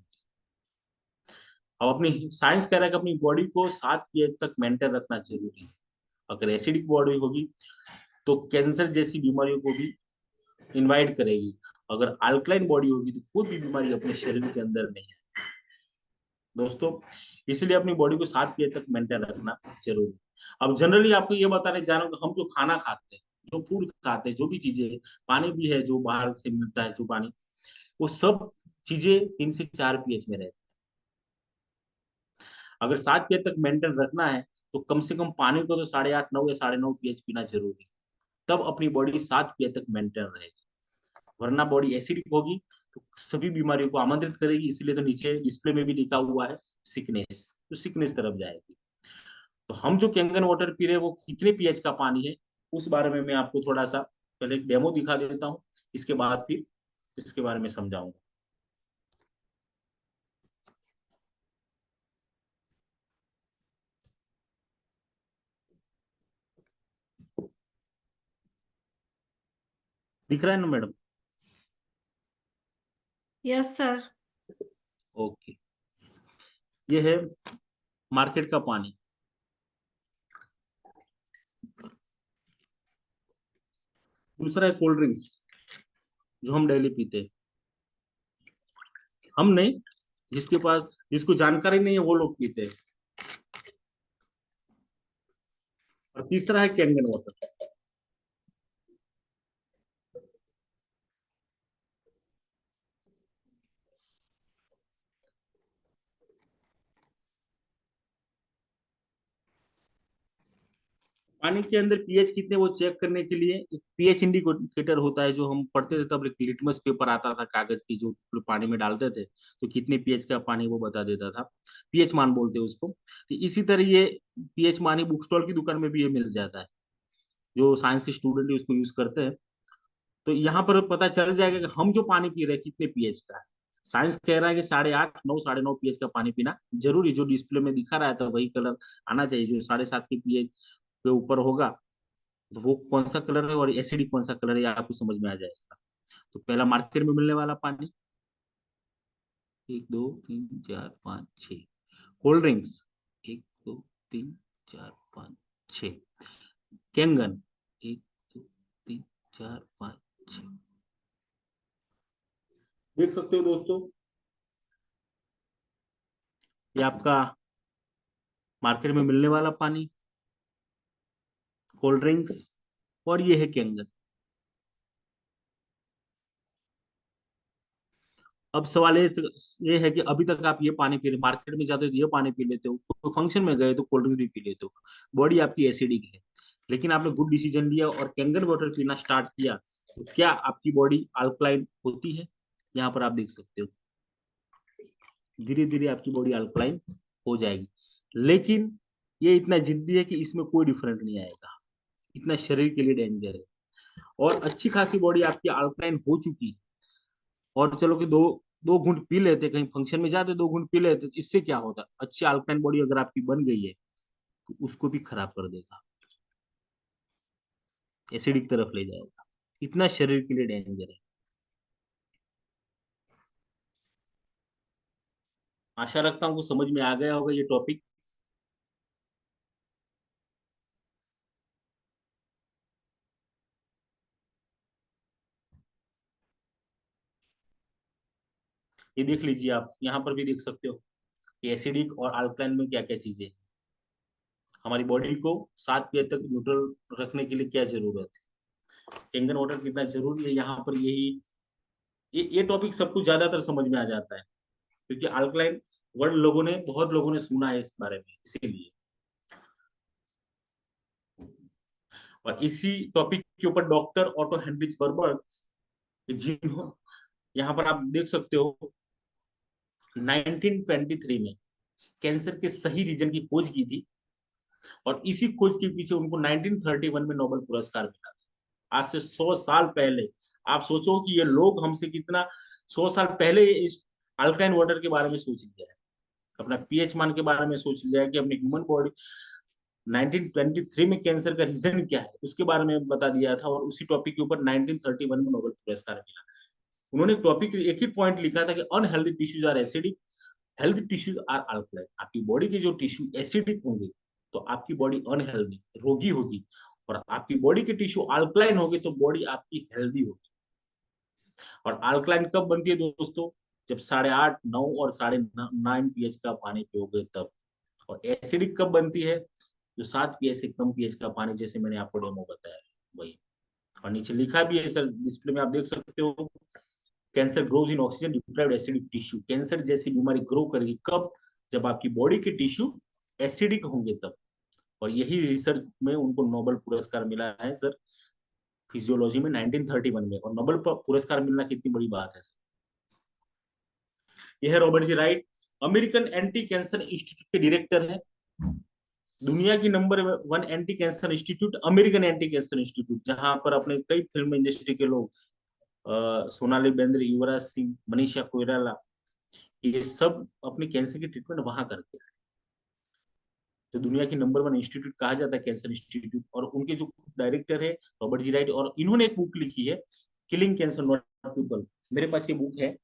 अब अपनी साइंस कह रहा है कि अपनी बॉडी को 7 pH तक मेंटेन रखना जरूरी है। अगर एसिडिक बॉडी होगी तो कैंसर जैसी बीमारियों को भी इनवाइट करेगी। अगर अल्कलाइन बॉडी होगी तो कोई भी बीमारी अपने शरीर के अंदर नहीं है दोस्तों। इसलिए अपनी बॉडी को 7 pH तक मेंटेन रखना जरूरी है। अब जनरली आपको ये बताने जा रहा हूँ कि हम जो खाना खाते हैं, जो फूड खाते हैं, जो भी चीजें, पानी भी है जो बाहर से मिलता है जो पानी, वो सब चीजें 3 से 4 pH में रहती है। अगर 7 pH तक मेंटेन रखना है तो कम से कम पानी को तो 8.5 9 या 9.5 pH पीना जरूरी है, तब अपनी बॉडी 7 pH तक मेंटेन रहेगी। वरना बॉडी एसिडिक होगी तो सभी बीमारियों को आमंत्रित करेगी। इसलिए तो नीचे डिस्प्ले में भी लिखा हुआ है सिकनेस, तो सिकनेस तरफ जाएगी। तो हम जो कैंगन वाटर पी रहे हैं वो कितने पीएच का पानी है, उस बारे में मैं आपको थोड़ा सा पहले एक डेमो दिखा देता हूँ, इसके बाद फिर इसके बारे में समझाऊंगा। दिख रहा है ना मैडम?
Yes sir.
ओके। ये है मार्केट का पानी। दूसरा है कोल्ड ड्रिंक्स, जो हम डेली पीते हैं। हम नहीं, जिसके पास जिसको जानकारी नहीं है वो लोग पीते हैं। और तीसरा है कैंगन वाटर। पानी के अंदर पीएच कितने वो चेक करने के लिए एक पीएच इंडिकेटर होता है, जो हम पढ़ते थे तब एक लिटमस पेपर आता था कागज की, जो पानी में डालते थे तो कितने पीएच का पानी वो बता देता था। पीएच मान बोलते हैं उसको। तो इसी तरह ये पीएच मान ही बुक स्टॉल की दुकान में भी ये मिल जाता है। जो साइंस के स्टूडेंट है उसको यूज करते हैं। तो यहाँ पर पता चल जाएगा कि हम जो पानी पी रहे हैं कितने पीएच का है। साइंस कह रहा है कि 8.5 9 9.5 पीएच का पानी पीना जरूरी। जो डिस्प्ले में दिखा रहा है तो वही कलर आना चाहिए, जो 7.5 के पीएच के ऊपर होगा तो वो कौन सा कलर है और एसिडिक कौन सा कलर है ये आपको समझ में आ जाएगा। तो पहला मार्केट में मिलने वाला पानी, 1 2 3 4 5 6। Cold drinks, 1 2 3 4 5 6। कैंगन, 1 2 3 4 5 6। देख सकते हो दोस्तों, ये आपका मार्केट में मिलने वाला पानी, कोल्ड ड्रिंक्स, और ये है कैंगन। अब सवाल ये है कि अभी तक आप ये पानी पी रहे, मार्केट में जाते हो तो ये पानी पी लेते हो, तो फंक्शन में गए तो कोल्ड ड्रिंक भी पी लेते हो, बॉडी आपकी एसिडिक है। लेकिन आपने गुड डिसीजन लिया और कैंगन वाटर पीना स्टार्ट किया, तो क्या आपकी बॉडी अल्कलाइन होती है? यहाँ पर आप देख सकते हो धीरे धीरे आपकी बॉडी अल्कलाइन हो जाएगी। लेकिन ये इतना जिद्दी है कि इसमें कोई डिफरेंट नहीं आएगा, इतना शरीर के लिए डेंजर है। और अच्छी खासी बॉडी आपकी अल्कलाइन हो चुकी, और चलो कि दो दो घूंट पी लेते, कहीं फंक्शन में जाते 2 घूंट पी लेते, तो इससे क्या होता? अच्छी अल्काइन बॉडी अगर आपकी बन गई है तो उसको भी खराब कर देगा, एसिडिक तरफ ले जाएगा। इतना शरीर के लिए डेंजर है। आशा रखता हूँ कि समझ में आ गया होगा ये टॉपिक। ये देख लीजिए, आप यहाँ पर भी देख सकते हो कि एसिडिक और अल्कलाइन में क्या क्या चीजें हैं। हमारी बॉडी को 7 pH तक न्यूट्रल रखने के लिए क्या जरूरत है, कैंगन वाटर कितना जरूरी है, यहाँ पर यही ये टॉपिक सबको ज्यादातर समझ में आ जाता है, क्योंकि अल्कलाइन वर्ड बहुत लोगों ने सुना है इस बारे में, इसीलिए। और इसी टॉपिक के ऊपर डॉक्टर ऑटो हेनरिच बर्बर, जिन्हों यहाँ पर आप देख सकते हो 1923 में कैंसर के सही रीजन की खोज की थी, और इसी खोज के पीछे उनको 1931 में नोबेल पुरस्कार मिला था। आज से 100 साल पहले। आप सोचो कि ये लोग हमसे कितना 100 साल पहले इस अल्कलाइन वाटर के बारे में सोच लिया है, अपना पीएच मान के बारे में सोच लिया है कि अपनी ह्यूमन बॉडी 1923 में कैंसर का रीजन क्या है उसके बारे में बता दिया था, और उसी टॉपिक के ऊपर 1931 में नोबेल पुरस्कार मिला। उन्होंने टॉपिक एक ही पॉइंट लिखा था कि unhealthy tissues are acidic, healthy tissues are alkaline. आपकी बॉडी के जो टिश्यू एसिडिक होंगे तो आपकी बॉडी अनहेल्दी, रोगी होगी, और आपकी बॉडी के टिश्यू अल्कलाइन होगी तो बॉडी आपकी हेल्दी होगी। और अल्कलाइन कब बनती है दोस्तों? जब 8.5, 9 और 9.5 पीएच का पानी पियोगे तब। और एसिडिक कब बनती है? जो 7 पीएच से कम पीएच का पानी, जैसे मैंने आपको डेमो बताया वही। और नीचे लिखा भी है सर, डिस्प्ले में आप देख सकते हो, cancer grows in oxygen deprived acidic tissue. Cancer जैसी बीमारी ग्रो करेगी कब? जब आपकी बॉडी के टिश्यू एसिडिक होंगे तब। और यही रिसर्च में उनको नोबेल पुरस्कार मिला है सर, फिजियोलॉजी में 1931 में। और नोबेल पुरस्कार मिलना कितनी बड़ी बात है सर। यह है Robert G Wright, American anti cancer institute के डायरेक्टर हैं। दुनिया की number 1 anti cancer institute American anti cancer institute, जहां पर अपने कई फिल्म इंडस्ट्री के लोग, सोनाली बेंद्रे, युवराज सिंह, मनीषा कोइराला, ये सब अपनी कैंसर की ट्रीटमेंट वहां करते हैं। तो दुनिया की नंबर 1 इंस्टीट्यूट कहा जाता है कैंसर इंस्टीट्यूट। और उनके जो डायरेक्टर है रॉबर्ट जी राइट, और इन्होंने एक बुक लिखी है, किलिंग कैंसर नॉट पीपल। मेरे पास ये बुक है,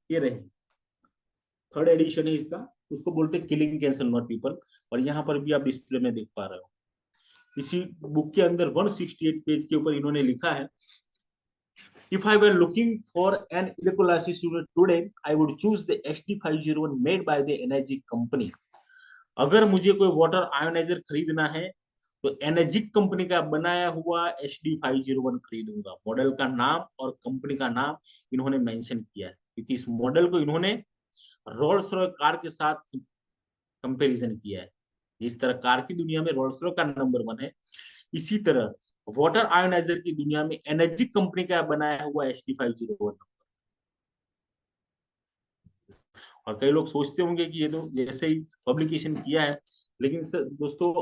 ये रहे, 3rd एडिशन है इसका। उसको बोलते हैं किलिंग कैंसर नॉट पीपल। और यहाँ पर भी आप डिस्प्ले में देख पा रहे हो, इसी बुक के अंदर 168 पेज के ऊपर इन्होंने लिखा है, If I were looking for an electrolysis unit today, I would choose the HD501 made by the Energic company. अगर मुझे कोई वाटर आयोनाइजर खरीदना है तो एनर्जिक कंपनी का बनाया हुआ HD501 खरीदूंगा। मॉडल का नाम और कंपनी का नाम इन्होंने मेंशन किया है, क्योंकि इस मॉडल को इन्होंने रोल्स रॉयस कार के साथ कंपैरिजन किया है। जिस तरह कार की दुनिया में रोल्स रॉयस का नंबर 1 है, इसी तरह वाटर आयोनाइजर की दुनिया में एनर्जी कंपनी का बनाया हुआ HD501। और कई लोग सोचते होंगे कि ये तो जैसे ही पब्लिकेशन किया है, लेकिन दोस्तों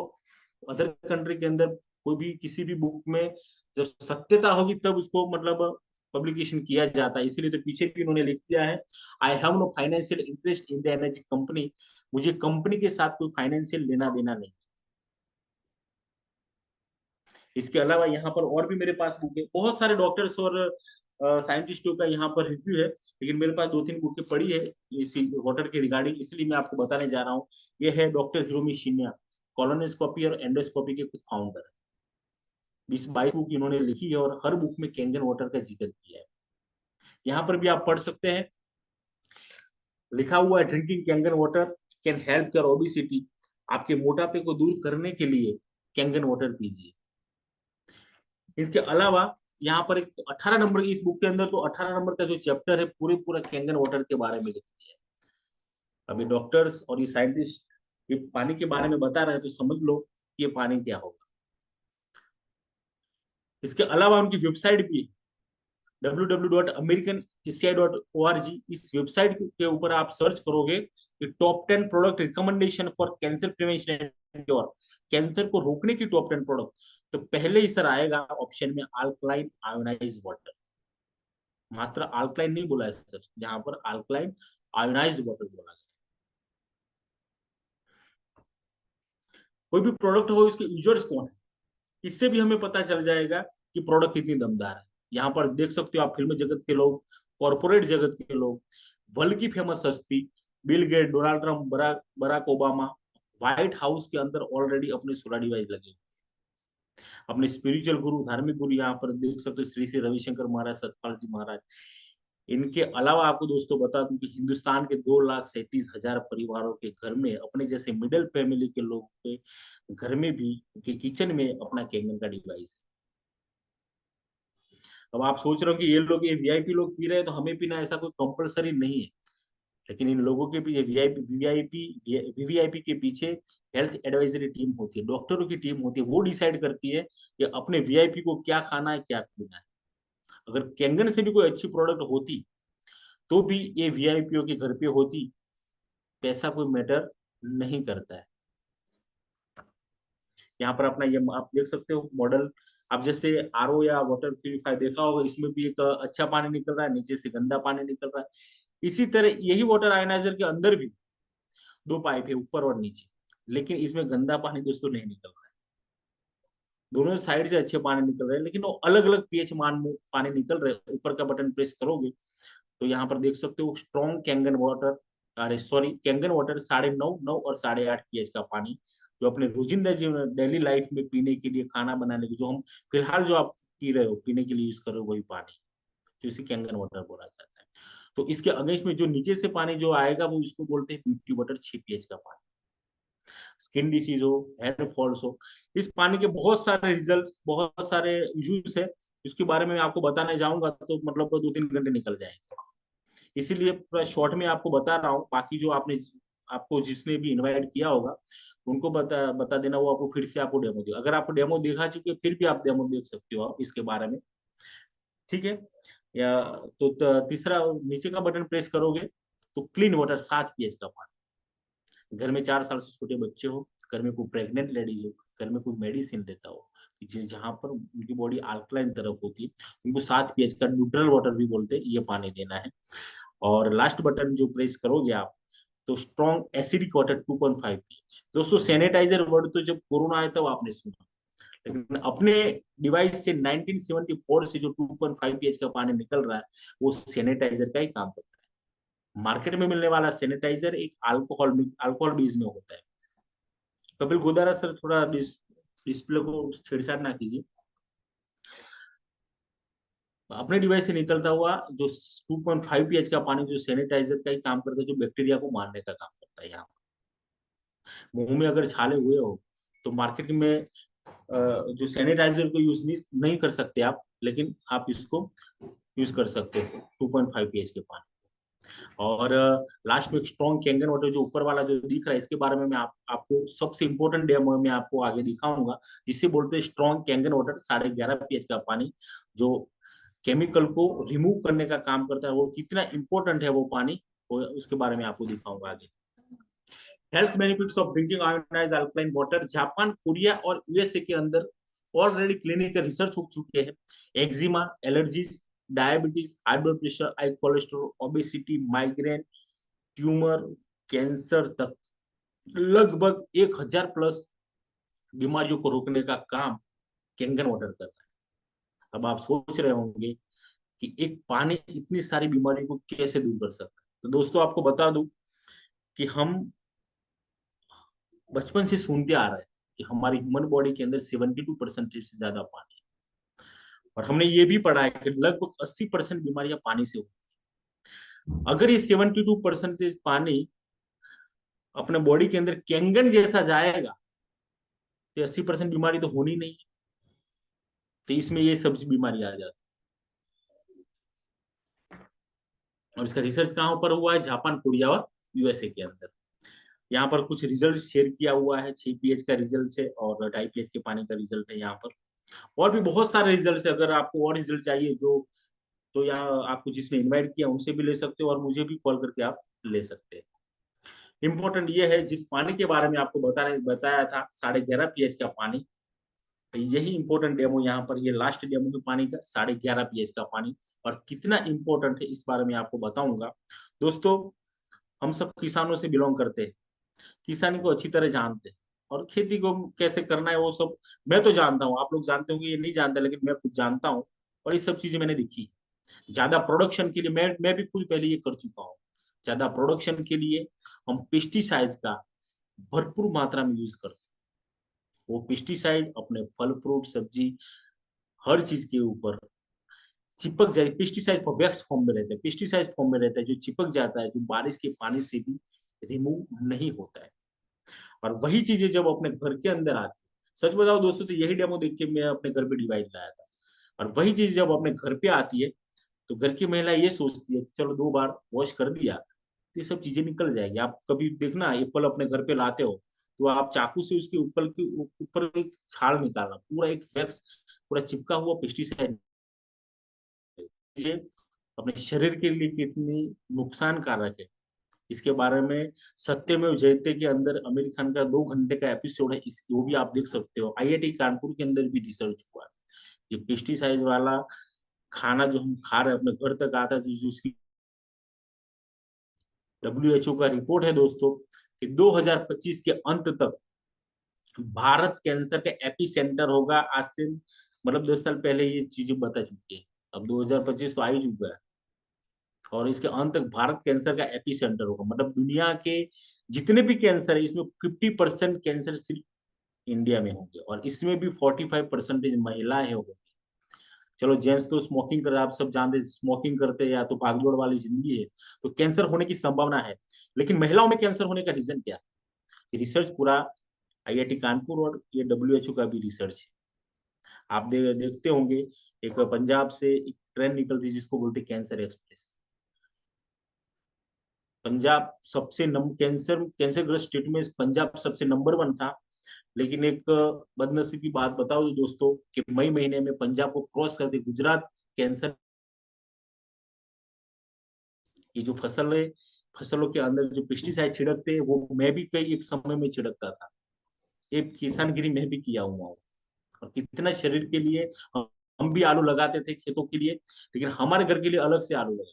अदर कंट्री के अंदर कोई भी किसी भी बुक में जब सत्यता होगी तब उसको मतलब पब्लिकेशन किया जाता है। इसीलिए तो पीछे भी उन्होंने लिख दिया है, I have no financial interest in the energy company. मुझे कंपनी के साथ कोई फाइनेंशियल लेना देना नहीं। इसके अलावा यहाँ पर और भी मेरे पास बुक है, बहुत सारे डॉक्टर्स और साइंटिस्टों का यहाँ पर रिव्यू है, लेकिन मेरे पास 2-3 बुकें पड़ी है इसी वाटर के रिगार्डिंग, इसलिए मैं आपको बताने जा रहा हूँ। ये है डॉक्टर हिरोमी शिन्या, कॉलोनोस्कोपी और एंडोस्कोपी के खुद फाउंडर है। 20-22 बुक इन्होंने लिखी है और हर बुक में कैंगन वाटर का जिक्र किया है। यहाँ पर भी आप पढ़ सकते हैं, लिखा हुआ है, drinking Kangen water can help your obesity. आपके मोटापे को दूर करने के लिए कैंगन वाटर पीजिए। इसके अलावा यहाँ पर एक 18 नंबर की इस बुक के अंदर, तो 18 नंबर का जो चैप्टर है पूरा कैंगन वाटर के बारे में लिख दिया है। अभी डॉक्टर्स और ये साइंटिस्ट ये पानी के बारे में बता रहे हैं, तो समझ लो ये पानी क्या होगा। इसके अलावा उनकी वेबसाइट भी है, www.americanci.org। इस वेबसाइट के ऊपर आप सर्च करोगे कि top 10 product recommendation for cancer prevention and cure, cancer को रोकने की टॉप 10 प्रोडक्ट। तो पहले ही सर आएगा ऑप्शन में अल्कलाइन आयोनाइज्ड वाटर। मात्र अल्कलाइन नहीं बोला है सर, यहाँ पर अल्कलाइन आयोनाइज्ड वाटर बोला गया। कोई भी प्रोडक्ट हो, इसके यूजर्स कौन है, इससे भी हमें पता चल जाएगा कि प्रोडक्ट कितनी दमदार है। यहाँ पर देख सकते हो आप, फिल्म जगत के लोग, कॉर्पोरेट जगत के लोग, वर्ल्ड की फेमस हस्ती, Bill Gate, Donald Trump, Barack Obama, White House के अंदर ऑलरेडी अपने सोलर डिवाइस लगे। अपने स्पिरिचुअल गुरु, धार्मिक गुरु यहाँ पर देख सकते हो, श्री श्री रविशंकर महाराज, सतपाल जी महाराज। इनके अलावा आपको दोस्तों बता दूं कि हिंदुस्तान के 2,37,000 परिवारों के घर में, अपने जैसे मिडिल फैमिली के लोग के घर में भी, उनके किचन में अपना कैंगन का डिवाइस है। अब आप सोच रहे हो कि ये लोग, ये वीआईपी लोग पी रहे हैं तो हमें पीना, ऐसा कोई कंपलसरी नहीं है। लेकिन इन लोगों के पीछे वीवीआईपी वीवीआईपी के पीछे हेल्थ एडवाइजरी टीम होती है, डॉक्टरों की टीम होती है, वो डिसाइड करती है कि अपने वीआईपी को क्या खाना है, क्या पीना है। अगर कैंगन से भी कोई अच्छी प्रोडक्ट होती तो भी ये वीआईपीओ के घर पे होती, पैसा कोई मैटर नहीं करता है। यहाँ पर अपना ये आप देख सकते हो मॉडल। आप जैसे आरओ या वाटर प्यूरिफायर देखा होगा, इसमें भी एक अच्छा पानी निकल रहा है, नीचे से गंदा पानी निकल रहा है। इसी तरह यही वाटर आयनाइजर के अंदर भी 2 पाइप है, ऊपर और नीचे, लेकिन इसमें गंदा पानी दोस्तों नहीं निकल रहा है। दोनों साइड से अच्छे पानी निकल रहे हैं, लेकिन वो अलग अलग पीएच मान में पानी निकल रहे हैं। ऊपर का बटन प्रेस करोगे तो यहाँ पर देख सकते हो स्ट्रॉन्ग कैंगन वाटर, अरे सॉरी, कैंगन वाटर 9.5, 9 और 8.5 पीएच का पानी, जो अपने रोजिंदा जीवन, डेली लाइफ में पीने के लिए, खाना बनाने के, जो हम फिलहाल जो आप पी रहे हो, पीने के लिए यूज कर रहे हो, वही पानी, जो इसे कैंगन वाटर बोला जाता है। तो इसके अगेंस्ट में जो नीचे से पानी जो आएगा, वो इसको बोलते हैं ब्यूटी वाटर, 6 पीएच का पानी। स्किन डिसीज हो, हेयर फॉल्स हो, इस पानी के बहुत सारे रिजल्ट्स, बहुत सारे यूज है। इसके बारे में आपको बताने जाऊंगा तो मतलब 2-3 घंटे निकल जाएंगे। इसीलिए पूरा शॉर्ट में आपको बता रहा हूँ। बाकी जो आपको जिसने भी इनवाइट किया होगा, उनको बता बता देना, वो आपको फिर से आपको डेमो दे। अगर आपको डेमो दिखा चुके, फिर भी आप डेमो देख सकते हो आप इसके बारे में, ठीक है। या तो तीसरा, नीचे का बटन प्रेस करोगे तो क्लीन वाटर 7 पीएच का पानी। घर में 4 साल से छोटे बच्चे हो, घर में कोई प्रेग्नेंट लेडीज हो, घर में कोई मेडिसिन लेता हो, जहाँ पर उनकी बॉडी अल्कलाइन तरफ होती है, उनको 7 पीएच का न्यूट्रल वाटर भी बोलते हैं, ये पानी देना है। और लास्ट बटन जो प्रेस करोगे आप, तो स्ट्रॉन्ग एसिडिक वाटर 2.5 पीएच। दोस्तों सैनिटाइजर वर्ड तो जब कोरोना आया तब आपने सुना, लेकिन अपने डिवाइस से 1974 से जो 2.5 पीएच का पानी निकल रहा है, वो सैनिटाइजर का ही काम करता है। मार्केट में मिलने वाला सैनिटाइजर एक अल्कोहल बेस में होता है। कपिल गोदारा सर, थोड़ा डिस्प्ले को छेड़छाड़ ना कीजिए। अपने डिवाइस से निकलता हुआ जो 2.5 पीएच का पानी, जो सैनिटाइजर का ही काम करता है, जो बैक्टीरिया को मारने का काम करता है। यहाँ मुंह में अगर छाले हुए हो तो मार्केट में जो सैनिटाइजर को यूज नहीं कर सकते आप, लेकिन आप इसको यूज कर सकते हो 2.5 पीएच के पानी। और लास्ट में स्ट्रॉन्ग कैंगन वाटर जो ऊपर वाला जो दिख रहा है, इसके बारे में मैं आपको सबसे इंपॉर्टेंट डेमो में आपको आगे दिखाऊंगा, जिसे बोलते हैं स्ट्रॉन्ग कैंगन वाटर 11.5 पीएच का पानी, जो केमिकल को रिमूव करने का काम करता है। वो कितना इंपॉर्टेंट है वो पानी, वो उसके बारे में आपको दिखाऊंगा आगे। Health benefits of drinking ionised alkaline water. Japan, Korea और यूएसए के अंदर ऑलरेडी क्लिनिकल रिसर्च हो चुके हैं। Eczema, allergies, diabetes, high blood pressure, high cholesterol, obesity, migraine, tumour, cancer तक लगभग 1,000 प्लस बीमारियों को रोकने का काम कैंगन वाटर कर रहा है। अब आप सोच रहे होंगे कि एक पानी इतनी सारी बीमारियों को कैसे दूर कर सकता है। तो दोस्तों आपको बता दूं कि हम बचपन से सुनते आ रहे हैं कि हमारी ह्यूमन बॉडी के अंदर 72% से ज्यादा पानी है। और हमने ये भी पढ़ा है कि लगभग 80% बीमारियां पानी से होती हैं। अगर ये 72% पानी अपने बॉडी के अंदर कैंगन जैसा जाएगा, तो 80% बीमारी तो होनी नहीं है। तो इसमें ये सब्जी बीमारी आ जाती है। और इसका रिसर्च कहाँ पर हुआ है? जापान, कोरिया और यूएसए के अंदर। यहाँ पर कुछ रिजल्ट शेयर किया हुआ है। 6 पीएच का रिजल्ट है और 2.5 पीएच के पानी का रिजल्ट है यहाँ पर। और भी बहुत सारे रिजल्ट है। अगर आपको और रिजल्ट चाहिए जो, तो यहाँ आपको जिसने इनवाइट किया उनसे भी ले सकते हो, और मुझे भी कॉल करके आप ले सकते हैं। इम्पोर्टेंट ये है, जिस पानी के बारे में आपको बताया था 11.5 पीएच का पानी, यही इंपॉर्टेंट डेमो यहाँ पर, ये लास्ट डेमो के पानी का 11.5 पीएच का पानी, और कितना इंपॉर्टेंट है इस बारे में आपको बताऊंगा। दोस्तों हम सब किसानों से बिलोंग करते हैं, किसानी को अच्छी तरह जानते हैं, और खेती को कैसे करना है वो सब मैं तो जानता हूँ। आप लोग जानते होंगे, ये नहीं जानते, लेकिन मैं खुद जानता हूँ। और ये सब चीजें मैंने देखी। ज्यादा प्रोडक्शन के लिए मैं भी खुद पहले ये कर चुका हूँ। ज्यादा प्रोडक्शन के लिए हम पेस्टिसाइड्स का भरपूर मात्रा में यूज करते हैं। वो पेस्टिसाइड अपने फल फ्रूट सब्जी हर चीज के ऊपर चिपक जाए। पेस्टिसाइड वैक्स फॉर्म में रहता है, पेस्टिसाइड फॉर्म में रहता है, जो चिपक जाता है, जो बारिश के पानी से भी रिमूव नहीं होता है। और वही चीजें जब अपने घर के अंदर आती है, सच बताओ दोस्तों, तो यही डेमो देख के मैं अपने घर पे डिवाइस लाया था। और वही चीज जब अपने घर पे आती है, तो घर की महिला ये सोचती है कि चलो 2 बार वॉश कर दिया तो ये सब चीजें निकल जाएगी। आप कभी देखना एप्पल अपने घर पे लाते हो, तो आप चाकू से उसके ऊपर एक छाल निकालना, पूरा एक वैक्स पूरा चिपका हुआ पेस्टिसाइड अपने शरीर के लिए कितनी नुकसानकारक है, इसके बारे में सत्यमेव जयते के अंदर आमिर खान का 2 घंटे का एपिसोड है, इस वो भी आप देख सकते हो। आईआईटी कानपुर के अंदर भी रिसर्च हुआ है। ये पेस्टिसाइड वाला खाना जो हम खा रहे हैं अपने घर तक आता है, तो उसकी डब्ल्यूएचओ का रिपोर्ट है दोस्तों कि 2025 के अंत तक भारत कैंसर का एपी सेंटर होगा। आज से मतलब 10 साल पहले ये चीजें बता चुकी है, अब 2025 तो आ ही चुका है। और इसके अंत तक भारत कैंसर का एपी सेंटर होगा, मतलब दुनिया के जितने भी कैंसर है इसमें 50% कैंसर सिर्फ इंडिया में होंगे, और इसमें भी 45% महिलाएं होंगी। चलो जेंट्स तो स्मोकिंग कर, आप सब जानते हैं स्मोकिंग करते हैं या तो भागदौड़ वाली जिंदगी है, तो कैंसर होने की संभावना है। लेकिन महिलाओं में कैंसर होने का रीजन क्या है? रिसर्च पूरा आईआईटी कानपुर और ये डब्ल्यूएचओ का भी रिसर्च है। आप देखते होंगे एक पंजाब से एक ट्रेन निकलती है जिसको बोलते हैं कैंसर एक्सप्रेस। पंजाब सबसे कैंसर ग्रस्त स्टेट में पंजाब सबसे नंबर 1 था। लेकिन एक बदनसीब की बात बताओ तो दोस्तों कि मई महीने में पंजाब को क्रॉस करके गुजरात कैंसर, ये जो फसल है, फसलों के अंदर जो पेस्टिसाइड छिड़कते हैं, वो मैं भी कई एक समय में छिड़कता था। ये किसानगिरी में भी किया हुआ हूँ। और कितना शरीर के लिए हम भी आलू लगाते थे खेतों के लिए, लेकिन हमारे घर के लिए अलग से आलू लगा।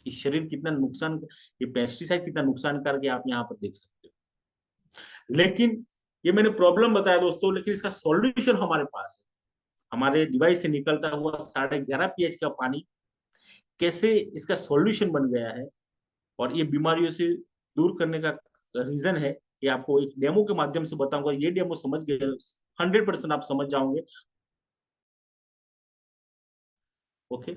इस शरीर कितना नुकसान, ये पेस्टिसाइड कितना नुकसान करके आप यहाँ पर देख सकते हो। लेकिन ये मैंने प्रॉब्लम बताया दोस्तों, लेकिन इसका सॉल्यूशन हमारे पास है। हमारे डिवाइस से निकलता हुआ 11.5 pH का पानी कैसे इसका सॉल्यूशन बन गया है, और ये बीमारियों से दूर करने का रीजन है, ये आपको एक डेमो के माध्यम से बताऊंगा। ये डेमो समझ गए 100% आप समझ जाओगे। ओके,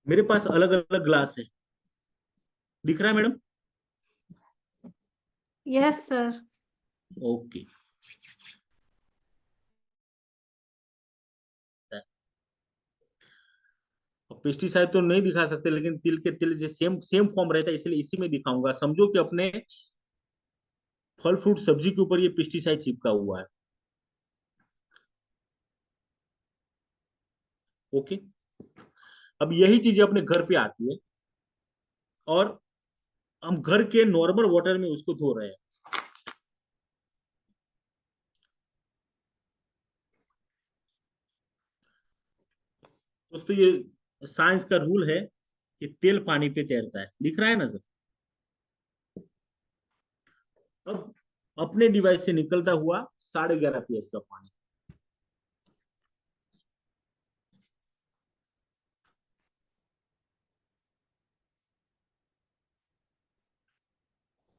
मेरे पास अलग अलग ग्लास है, दिख रहा है madam?
Yes sir.
Okay. Pesticide तो नहीं दिखा सकते, लेकिन तिल के तिल से सेम सेम फॉर्म रहता है, इसलिए इसी में दिखाऊंगा। समझो कि अपने फल फ्रूट सब्जी के ऊपर ये पेस्टिसाइड चिपका हुआ है। ओके, अब यही चीजें अपने घर पे आती है, और हम घर के नॉर्मल वाटर में उसको धो रहे हैं। दोस्तों ये साइंस का रूल है कि तेल पानी पे तैरता है, दिख रहा है ना सर? अब अपने डिवाइस से निकलता हुआ 11.5 pH का पानी,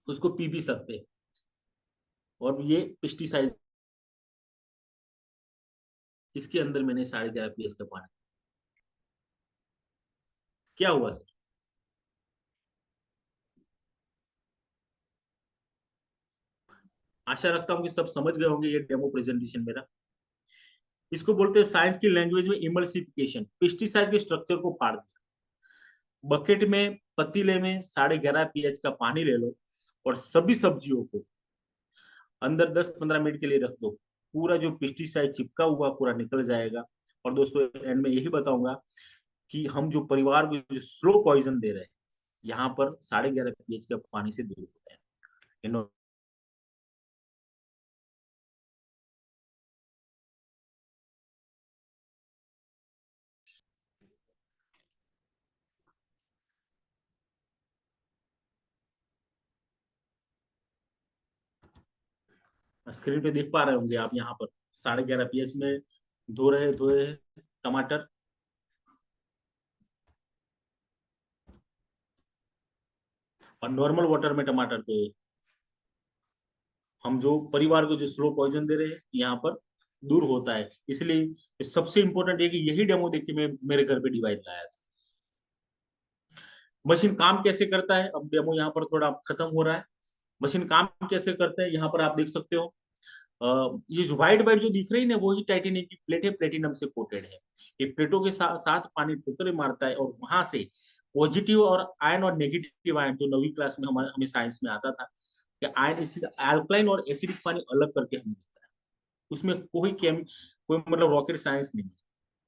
उसको पी भी सकते हैं। और ये पेस्टिसाइड इसके अंदर मैंने 11.5 pH का पानी, क्या हुआ सर? आशा रखता हूँ कि सब समझ गए होंगे ये डेमो प्रेजेंटेशन मेरा। इसको बोलते हैं साइंस की लैंग्वेज में इमल्सिफिकेशन। पेस्टिसाइड के स्ट्रक्चर को फाड़ दिया, बकेट में पतीले में 11.5 pH का पानी ले लो, और सभी सब्जियों को अंदर 10-15 मिनट के लिए रख दो। पूरा जो पेस्टिसाइड चिपका हुआ पूरा निकल जाएगा। और दोस्तों एंड में यही बताऊंगा कि हम जो परिवार को जो स्लो पॉइजन दे रहे हैं, यहाँ पर 11.5 pH के पानी से दूर होता है। स्क्रीन पे देख पा रहे होंगे आप, यहाँ पर 11.5 pH में धो रहे टमाटर। और नॉर्मल वाटर में टमाटर को हम जो परिवार को जो स्लो पॉइजन दे रहे हैं यहाँ पर दूर होता है। इसलिए सबसे इंपॉर्टेंट है कि यही डेमो देख के मैं मेरे घर पे डिवाइस लाया था। मशीन काम कैसे करता है, अब डेमो यहाँ पर थोड़ा खत्म हो रहा है। मशीन काम कैसे करता है यहाँ पर आप देख सकते हो। ये जो व्हाइट व्हाइट जो दिख रही है ना, वही टाइटेनियम की प्लेट है, प्लेटिनम से कोटेड है। ये प्लेटों के साथ पानी ठोकरे मारता है और वहां से पॉजिटिव और आयन और नेगेटिव आयन, जो 9वीं क्लास में हमें साइंस में आता था कि आयन एसिड अल्कलाइन और एसिडिक पानी अलग करके हमें देता है। उसमें कोई मतलब रॉकेट साइंस नहीं है।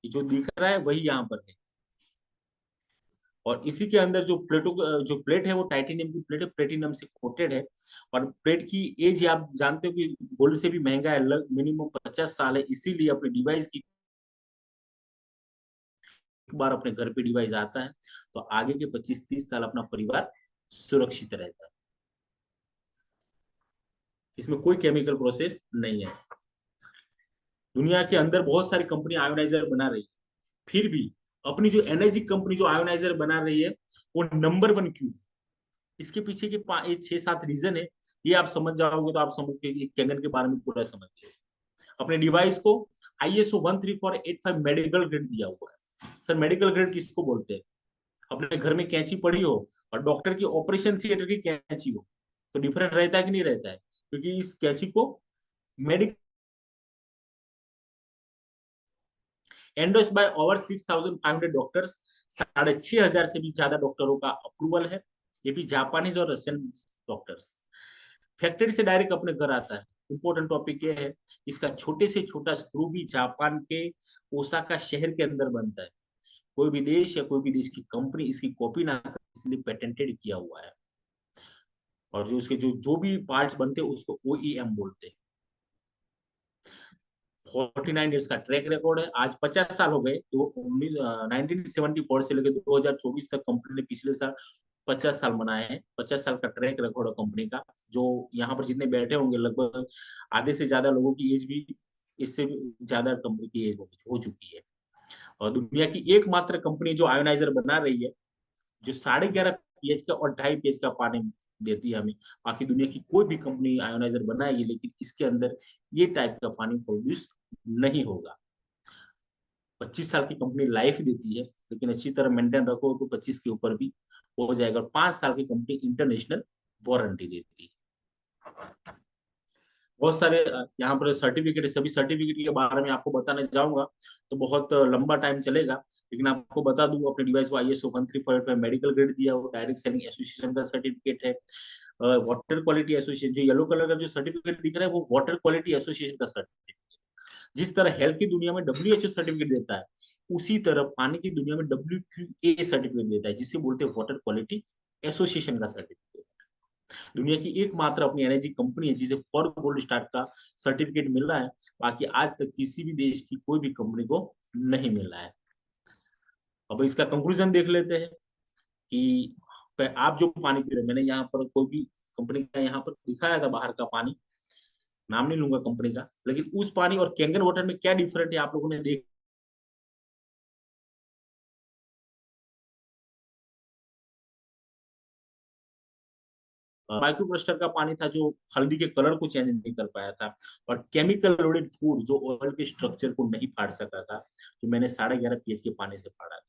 ये जो दिख रहा है वही यहाँ पर है। और इसी के अंदर जो प्लेट है वो टाइटेनियम की प्लेट है, प्लेटिनम से कोटेड है। और प्लेट की एज आप जानते हो कि गोल्ड से भी महंगा है, मिनिमम 50 साल है। इसीलिए अपने डिवाइस की एक बार अपने घर पे डिवाइस आता है तो आगे के 25-30 साल अपना परिवार सुरक्षित रहता है। इसमें कोई केमिकल प्रोसेस नहीं है। दुनिया के अंदर बहुत सारी कंपनी आयोनाइजर बना रही है, फिर भी अपनी जो एनर्जी कंपनी जो आयोनाइजर बना रही है वो नंबर 1 क्यों है? इसके पीछे के 6-7 रीजन है। ये आप समझ जाओगे तो आप समझ के कैंगन के बारे में पूरा समझ गए। अपने डिवाइस को ISO 13485 मेडिकल ग्रेड दिया हुआ है। सर मेडिकल ग्रेड किसको बोलते हैं? अपने घर में कैंची पड़ी हो और डॉक्टर की ऑपरेशन थिएटर की कैंची हो, तो डिफरेंट रहता है कि नहीं रहता है? क्योंकि इस कैंची को medical endorsed by over 6500 doctors, 6500 से भी ज्यादा डॉक्टरों का अप्रूवल है। ये भी जापानीज और रशियन डॉक्टर्स। फैक्ट्री से डायरेक्ट अपने घर आता है। इंपॉर्टेंट टॉपिक ये है, इसका छोटे से छोटा स्क्रू भी जापान के ओसाका शहर के अंदर बनता है। कोई भी देश या कोई भी देश की कंपनी इसकी कॉपी ना करे, इसलिए पेटेंटेड किया हुआ है। और जो उसके जो भी पार्ट्स बनते हैं उसको OEM बोलते हैं। 49 ईयर्स का ट्रैक रिकॉर्ड है। आज 50 साल हो गए तो 1974 से लेकर 2024 तक कंपनी ने पिछले साल 50 साल मनाए हैं। 50 साल का ट्रैक रिकॉर्ड है कंपनी का। जो यहाँ पर जितने बैठे होंगे लगभग आधे से ज्यादा लोगों की एज भी इससे भी ज्यादा कंपनी की एज हो चुकी है। और दुनिया की एकमात्र कंपनी जो आयोनाइजर बना रही है, जो 11.5 pH का और 2.5 pH का पानी देती है हमें। बाकी दुनिया की कोई भी कंपनी आयोनाइजर बनाएगी लेकिन इसके अंदर ये टाइप का पानी प्रोड्यूस नहीं होगा। 25 साल की कंपनी लाइफ देती है, लेकिन अच्छी तरह मेंटेन रखो तो 25 के ऊपर भी हो जाएगा। 5 साल की कंपनी इंटरनेशनल वारंटी देती है। बहुत सारे यहाँ पर सर्टिफिकेट है। सभी सर्टिफिकेट के बारे में आपको बताने जाऊंगा तो बहुत लंबा टाइम चलेगा। लेकिन आपको बता दूं, अपने डिवाइस को ISO 13485 मेडिकल ग्रेड दिया हुआ, डायरेक्ट सेलिंग एसोसिएशन का सर्टिफिकेट है। वाटर क्वालिटी एसोसिएशन, जो येलो कलर का जो सर्टिफिकेट दिख रहा है वो वाटर क्वालिटी एसोसिएशन का सर्टिफिकेट। जिस तरह हेल्थ की दुनिया में WHO सर्टिफिकेट देता है, उसी तरह पानी की दुनिया में WQA सर्टिफिकेट देता है, जिसे बोलते हैं वाटर क्वालिटी एसोसिएशन का सर्टिफिकेट। दुनिया की एकमात्र अपनी एनर्जी कंपनी है जिसे फॉर गोल्ड स्टार का सर्टिफिकेट मिल रहा है। बाकी आज तक किसी भी देश की कोई भी कंपनी को नहीं मिला है। अब इसका कंक्लूजन देख लेते हैं कि आप जो पानी पी रहे हो, मैंने यहाँ पर कोई भी कंपनी का यहाँ पर दिखाया था बाहर का पानी, नाम नहीं लूंगा कंपनी का, लेकिन उस पानी और कैंगन वाटर में क्या डिफरेंट है आप लोगों ने देख। माइक्रोप्लास्टर का पानी था जो हल्दी के कलर को चेंज नहीं कर पाया था, और केमिकल लोडेड फूड जो ऑयल के स्ट्रक्चर को नहीं फाड़ सका था, जो मैंने 11.5 pH के पानी से फाड़ा था।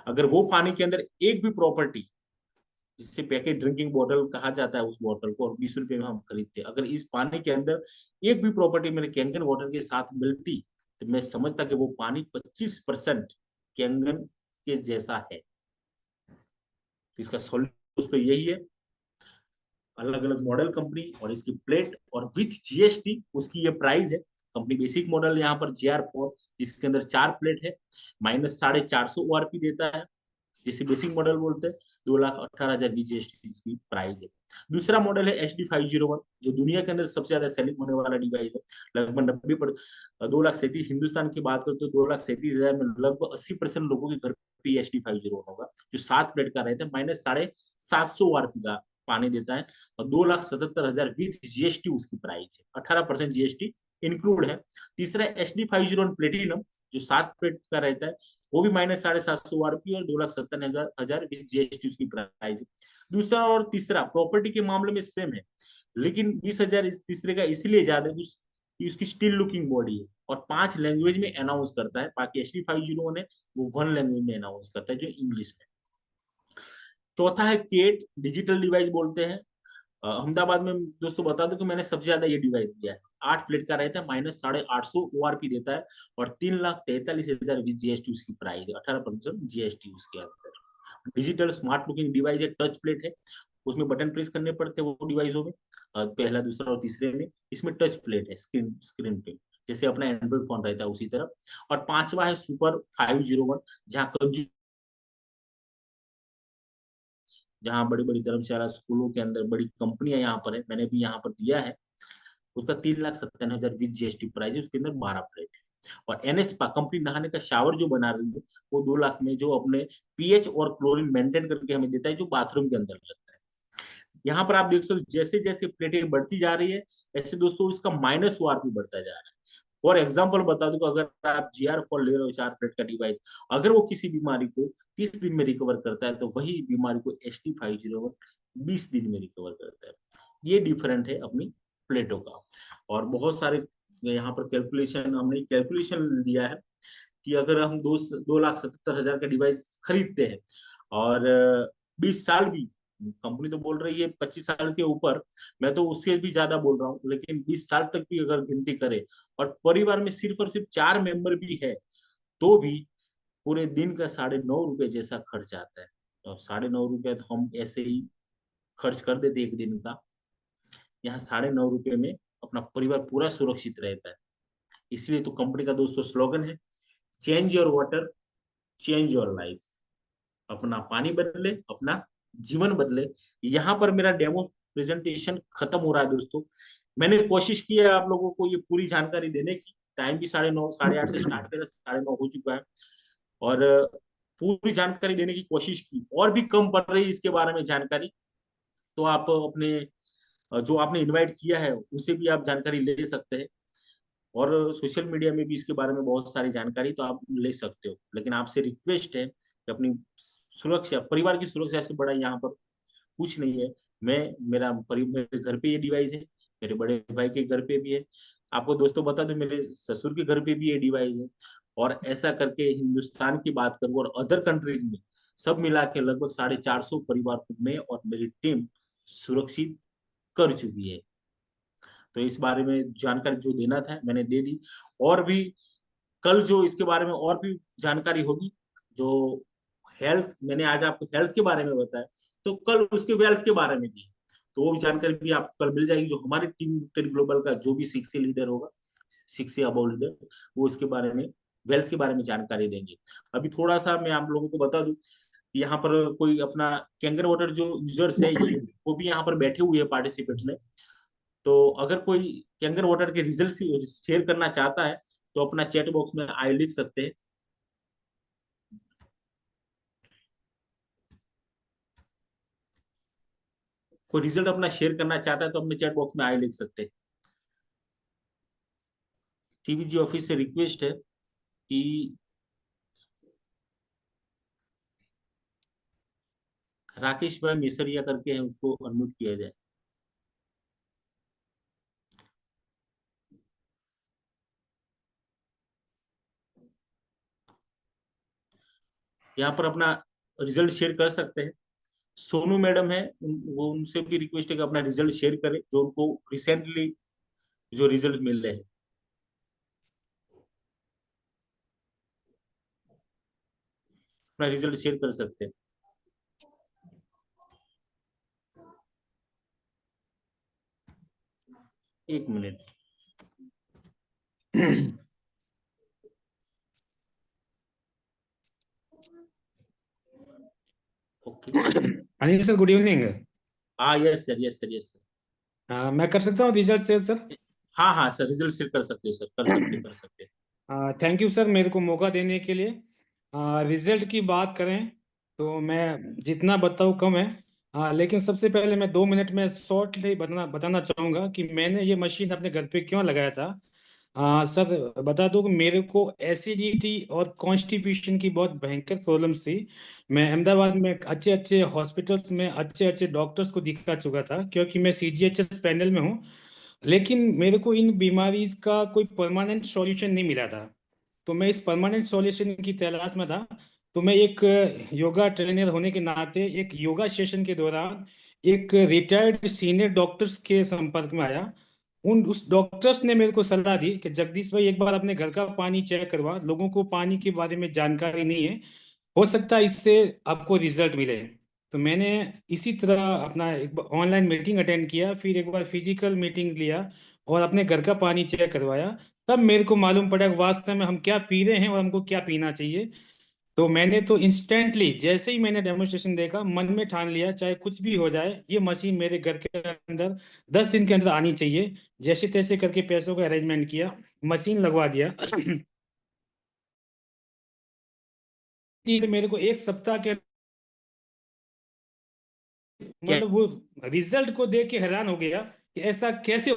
अगर वो पानी के अंदर एक भी प्रॉपर्टी, जिससे पैकेज ड्रिंकिंग बॉटल कहा जाता है उस बॉटल को, और 20 रुपए में हम खरीदते हैं, अगर इस पानी के अंदर एक भी प्रॉपर्टी मेरे कैंगन वाटर के साथ मिलती तो मैं समझता कि वो पानी 25% कैंगन के जैसा है। तो इसका सॉल्यूशन तो यही है, अलग अलग मॉडल कंपनी और इसकी प्लेट और विथ GST उसकी ये प्राइस है। कंपनी बेसिक मॉडल यहाँ पर GR4, जिसके अंदर 4 प्लेट है, -450 ORP देता है, जिसे बेसिक मॉडल बोलते हैं। 2,18,000 GST इसकी प्राइस है। दूसरा मॉडल है HD501, जो दुनिया के अंदर सबसे ज्यादा सेलिंग होने वाला डिवाइस है। लगभग 2,37,000 हिंदुस्तान की बात करते तो 2,37,000 में लगभग 80% लोगों के घर पे HD501 होगा, जो 7 प्लेट का रहता है, -750 ORP का पानी देता है, और 2,77,000 विथ GST उसकी प्राइस है। 18% GST इंक्लूड है। तीसरा HD501 प्लेटिनम, जो 7 प्लेट का रहता है, वो भी -750 आरपी और 2,70,000 विद जीएसटी उसकी प्राइस। दूसरा और तीसरा प्रॉपर्टी के मामले में सेम है, लेकिन 20,000 इस तीसरे का इसलिए ज्यादा है कि उसकी स्टिल लुकिंग बॉडी है और 5 लैंग्वेज में अनाउंस करता है। बाकी HD 501 है वो 1 लैंग्वेज में अनाउंस करता है, जो इंग्लिश में। चौथा है केट, डिजिटल डिवाइस बोलते हैं। अहमदाबाद में दोस्तों बता दो कि मैंने सबसे ज्यादा ये डिवाइस दिया है। 8 प्लेट का रहता है, -850 ORP देता है और 3,43,000 विद जीएसटी उसकी प्राइस है, 18% जीएसटी उसके अंदर। डिजिटल स्मार्ट लुकिंग डिवाइस है, टच प्लेट है, उसमें बटन प्रेस करने पड़ते हैं वो डिवाइसों में, पहला दूसरा और तीसरे में। इसमें टच प्लेट है स्क्रीन स्क्रीन पे, जैसे अपना एंड्रॉइड फोन रहता है उसी तरह। और पांचवा है सुपर 501, जहाँ जहाँ बड़ी बड़ी धर्मशाला स्कूलों के अंदर बड़ी कंपनियां यहाँ पर है, मैंने भी यहाँ पर दिया है। उसका 3,97,000 विद जीएसटी प्राइस है, उसके अंदर 12 प्लेट है। और एनएसपा कंपनी नहाने का शावर जो बना रही है वो 2 लाख में, जो अपने पीएच और क्लोरीन मेंटेन करके हमें देता है, जो बाथरूम के अंदर लगता है। यहाँ पर आप देख सकते हो जैसे जैसे प्लेटें बढ़ती जा रही है, ऐसे दोस्तों इसका माइनस ORP बढ़ता जा रहा है। फॉर एग्जाम्पल बता दूं, अगर आप GR4 ले रहे हो 4 प्लेट का डिवाइस, अगर वो किसी बीमारी को 30 दिन में रिकवर करता है, तो वही बीमारी को HD 501 20 दिन में रिकवर करता है। ये डिफरेंट है अपनी प्लेटों का। और बहुत सारे यहाँ पर कैलकुलेशन, हमने कैलकुलेशन दिया है कि अगर हम 2,77,000 का डिवाइस खरीदते हैं और 20 साल भी, कंपनी तो बोल रही है 25 साल के ऊपर, मैं तो उससे भी ज्यादा बोल रहा हूँ, लेकिन 20 साल तक भी अगर गिनती करें और परिवार में सिर्फ और सिर्फ 4 मेंबर भी है, तो भी पूरे दिन का 9.5 रुपए जैसा खर्च आता है। और 9.5 रुपए तो हम ऐसे ही खर्च कर देते एक दिन का। यहाँ 9.5 रुपए में अपना परिवार पूरा सुरक्षित रहता है। इसलिए तो कंपनी का दोस्तों स्लोगन है, change your water, change your life. अपना पानी बदले, अपना जीवन बदले। यहाँ पर मेरा डेमो प्रेजेंटेशन खत्म हो रहा है दोस्तों। मैंने कोशिश की है आप लोगों को ये पूरी जानकारी देने की। टाइम भी 9:30 8:30 से स्टार्ट करा, 9:30 हो चुका है। और पूरी जानकारी देने की कोशिश की, और भी कम पड़ रही है इसके बारे में जानकारी, तो आप अपने जो आपने इनवाइट किया है उनसे भी आप जानकारी ले सकते हैं। और सोशल मीडिया में भी इसके बारे में बहुत सारी जानकारी तो आप ले सकते हो, लेकिन आपसे रिक्वेस्ट है कि अपनी सुरक्षा, परिवार की सुरक्षा से बड़ा यहाँ पर कुछ नहीं है। मेरे घर पे ये डिवाइस है, मेरे बड़े भाई के घर पे भी है। आपको दोस्तों बता दूं, मेरे ससुर के घर पे भी ये डिवाइस है। और ऐसा करके हिंदुस्तान की बात करूँ और अदर कंट्रीज में सब मिला के लगभग 450 परिवार को मैं और मेरी टीम सुरक्षित कर चुकी है। तो इस बारे में जानकारी जो देना था मैंने दे दी। और भी कल जो इसके बारे में और भी जानकारी होगी, जो हेल्थ, मैंने आज आपको हेल्थ के बारे में बताया, तो कल उसके वेल्थ के बारे में भी है। तो वो भी जानकारी भी आपको कल मिल जाएगी। जो हमारी टीम टेन ग्लोबल का जो भी 6 लीडर होगा, 6 अबव लीडर, वो इसके बारे में, वेल्थ के बारे में जानकारी देंगे। अभी थोड़ा सा मैं आप लोगों को बता दूं, यहाँ पर कोई अपना कैंगर वाटर जो यूजर्स है ये, वो भी यहाँ पर बैठे हुए हैं पार्टिसिपेट्स में। तो अगर कोई कैंगर वाटर के रिजल्ट शेयर करना चाहता है, तो अपना चैट बॉक्स में आई लिख सकते हैं। कोई रिजल्ट अपना शेयर करना चाहता है तो अपने चैट बॉक्स में आई लिख सकते हैं। TVG ऑफिस से रिक्वेस्ट है कि राकेश भाई मिसरिया करके है, उसको अनम्यूट किया जाए। यहाँ पर अपना रिजल्ट शेयर कर सकते हैं। सोनू मैडम है, वो उनसे भी रिक्वेस्ट है कि अपना रिजल्ट शेयर करें, जो उनको रिसेंटली जो रिजल्ट मिल रहे हैं। अपना रिजल्ट शेयर कर सकते हैं। एक minute. Okay.
Anil sir, good evening.
हाँ, yes sir, yes sir, yes sir.
मैं कर सकता हूँ रिजल्ट शेयर सर?
हाँ हाँ सर, रिजल्ट शेयर कर सकते हो सर, कर सकते कर सकते।
थैंक यू सर मेरे को मौका देने के लिए। रिजल्ट की बात करें तो मैं जितना बताऊँ कम है। लेकिन सबसे पहले मैं 2 मिनट में शॉर्टली बताना बताना चाहूँगा कि मैंने ये मशीन अपने घर पे क्यों लगाया था। सर बता दूं कि मेरे को एसिडिटी और कॉन्स्टिपेशन की बहुत भयंकर प्रॉब्लम्स थी। मैं अहमदाबाद में अच्छे अच्छे हॉस्पिटल्स में अच्छे अच्छे डॉक्टर्स को दिखा चुका था, क्योंकि मैं सीजीएचएस पैनल में हूँ। लेकिन मेरे को इन बीमारीज का कोई परमानेंट सॉल्यूशन नहीं मिला था। तो मैं इस परमानेंट सॉल्यूशन की तलाश में था। तो मैं एक योगा ट्रेनर होने के नाते एक योगा सेशन के दौरान एक रिटायर्ड सीनियर डॉक्टर्स के संपर्क में आया। उन उस डॉक्टर्स ने मेरे को सलाह दी कि जगदीश भाई, एक बार अपने घर का पानी चेक करवा, लोगों को पानी के बारे में जानकारी नहीं है, हो सकता है इससे आपको रिजल्ट मिले। तो मैंने इसी तरह अपना एक बार ऑनलाइन मीटिंग अटेंड किया, फिर एक बार फिजिकल मीटिंग लिया और अपने घर का पानी चेक करवाया। तब मेरे को मालूम पड़ा कि वास्तव में हम क्या पी रहे हैं और हमको क्या पीना चाहिए। तो मैंने तो इंस्टेंटली, जैसे ही मैंने डेमोन्स्ट्रेशन देखा, मन में ठान लिया चाहे कुछ भी हो जाए, ये मशीन मेरे घर के अंदर 10 दिन के अंदर आनी चाहिए। जैसे तैसे करके पैसों का अरेंजमेंट किया, मशीन लगवा दिया। मेरे को एक सप्ताह के
क्या?
मतलब वो रिजल्ट को देख के हैरान हो गया कि ऐसा कैसे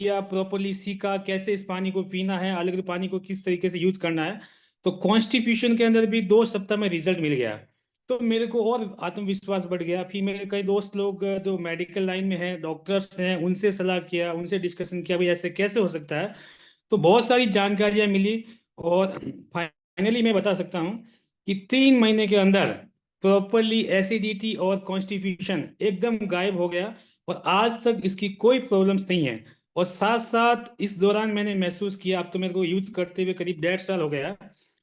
किया, प्रॉपरली सीखा कैसे इस पानी को पीना है, अलग पानी को किस तरीके से यूज करना है। तो कॉन्स्टिट्यूशन के अंदर भी 2 सप्ताह में रिजल्ट मिल गया। तो मेरे को और आत्मविश्वास बढ़ गया। फिर मेरे कई दोस्त लोग जो मेडिकल लाइन में हैं, डॉक्टर्स हैं, उनसे सलाह किया, उनसे डिस्कशन किया भाई ऐसे कैसे हो सकता है। तो बहुत सारी जानकारियां मिली और फाइनली मैं बता सकता हूँ कि 3 महीने के अंदर प्रॉपरली एसिडिटी और कॉन्स्टिपेशन एकदम गायब हो गया और आज तक इसकी कोई प्रॉब्लम्स नहीं है। और साथ साथ इस दौरान मैंने महसूस किया, अब तो मेरे को यूज करते हुए करीब 1.5 साल हो गया।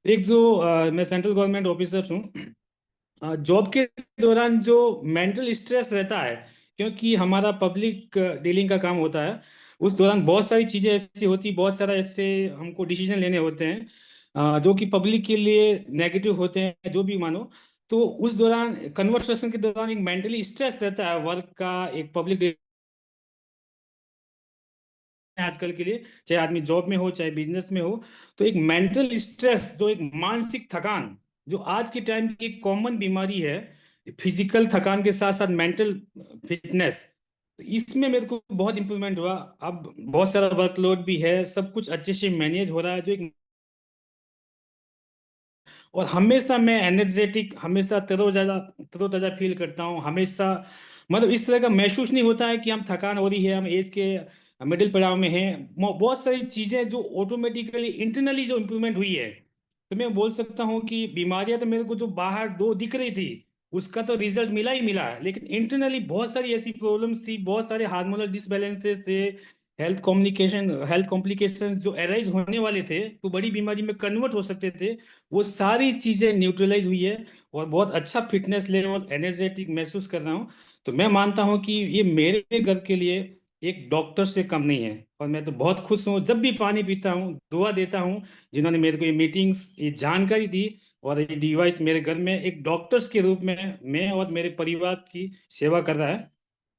एक जो मैं सेंट्रल गवर्नमेंट ऑफिसर हूँ, जॉब के दौरान जो मेंटल स्ट्रेस रहता है, क्योंकि हमारा पब्लिक डीलिंग का काम होता है, उस दौरान बहुत सारी चीजें ऐसी होती, बहुत सारा ऐसे हमको डिसीजन लेने होते हैं जो कि पब्लिक के लिए नेगेटिव होते हैं, जो भी मानो। तो उस दौरान कन्वर्सेशन के दौरान एक मेंटली स्ट्रेस रहता है वर्क का, एक पब्लिक आजकल के लिए, चाहे आदमी जॉब में हो चाहे बिजनेस में हो। तो एक मेंटल स्ट्रेस, जो एक मानसिक थकान, जो आज के टाइम की कॉमन बीमारी है, फिजिकल थकान के साथ साथ मेंटल फिटनेस, इसमें मेरे को बहुत इंप्रूवमेंट हुआ। अब बहुत सारा वर्कलोड भी है, सब कुछ अच्छे से मैनेज हो रहा है, जो एक और हमेशा मैं एनर्जेटिक, हमेशा तरोताजा तरोताजा फील करता हूँ हमेशा। मतलब इस तरह का महसूस नहीं होता है कि हम थकान हो रही है, हम एज के मिडिल पड़ाव में हैं। बहुत सारी चीजें जो ऑटोमेटिकली इंटरनली जो इम्प्रूवमेंट हुई है। तो मैं बोल सकता हूँ कि बीमारियां तो मेरे को जो बाहर दो दिख रही थी, उसका तो रिजल्ट मिला ही मिला है, लेकिन इंटरनली बहुत सारी ऐसी प्रॉब्लम्स थी, बहुत सारे हार्मोनल डिसबैलेंसेस थे, हेल्थ कॉम्प्लिकेशन जो अराइज होने वाले थे, तो बड़ी बीमारी में कन्वर्ट हो सकते थे, वो सारी चीजें न्यूट्रलाइज हुई है। और बहुत अच्छा फिटनेस लेवल, एनर्जेटिक महसूस कर रहा हूँ। तो मैं मानता हूँ कि ये मेरे घर के लिए एक डॉक्टर से कम नहीं है। और मैं तो बहुत खुश हूँ, जब भी पानी पीता हूँ दुआ देता हूँ जिन्होंने मेरे को ये मीटिंग्स, ये जानकारी दी, और ये डिवाइस मेरे घर में एक डॉक्टर्स के रूप में मैं और मेरे परिवार की सेवा कर रहा है।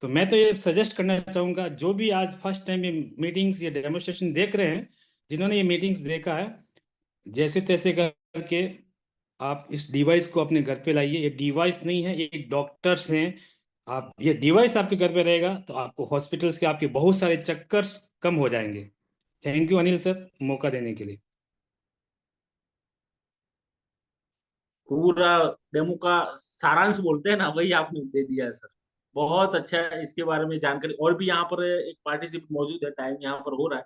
तो मैं तो ये सजेस्ट करना चाहूंगा, जो भी आज फर्स्ट टाइम ये मीटिंग्स, ये डेमोस्ट्रेशन देख रहे हैं, जिन्होंने ये मीटिंग्स देखा है, जैसे तैसे करके आप इस डिवाइस को अपने घर पे लाइए। ये डिवाइस नहीं है, ये एक डॉक्टर्स हैं। आप ये डिवाइस आपके घर पे रहेगा तो आपको हॉस्पिटल्स के आपके बहुत सारे चक्कर्स कम हो जाएंगे। थैंक यू अनिल सर, मौका देने के लिए।
पूरा डेमो का सारांश बोलते हैं ना, वही आपने दे दिया है सर। बहुत अच्छा है, इसके बारे में जानकारी। और भी यहाँ पर एक पार्टिसिपेंट मौजूद है, टाइम यहाँ पर हो रहा है।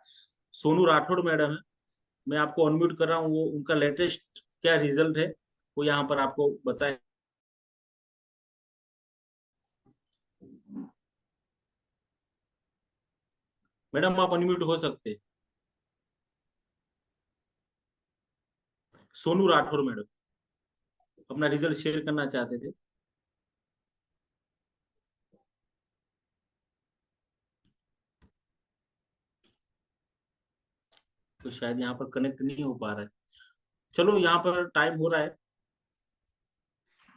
सोनू राठौड़ मैडम है, मैं आपको अनम्यूट कर रहा हूँ, वो उनका लेटेस्ट क्या रिजल्ट है वो यहाँ पर आपको बताए। मैडम आप अनम्यूट हो सकते हैं। सोनू राठौर मैडम अपना रिजल्ट शेयर करना चाहते थे। तो शायद यहाँ पर कनेक्ट नहीं हो पा रहा है। चलो यहाँ पर टाइम हो रहा है,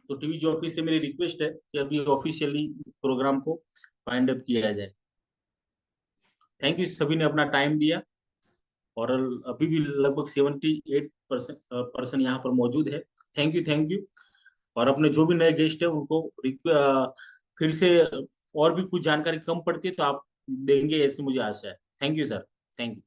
तो टीवी जो ऑफिस से मेरी रिक्वेस्ट है कि अभी ऑफिशियली प्रोग्राम को फाइंड अप किया जाए। थैंक यू, सभी ने अपना टाइम दिया। और अभी भी लगभग 78% यहाँ पर मौजूद है। Thank you, thank you. और अपने जो भी नए गेस्ट है उनको फिर से और भी कुछ जानकारी कम पड़ती है तो आप देंगे, ऐसी मुझे आशा है। Thank you sir, thank you.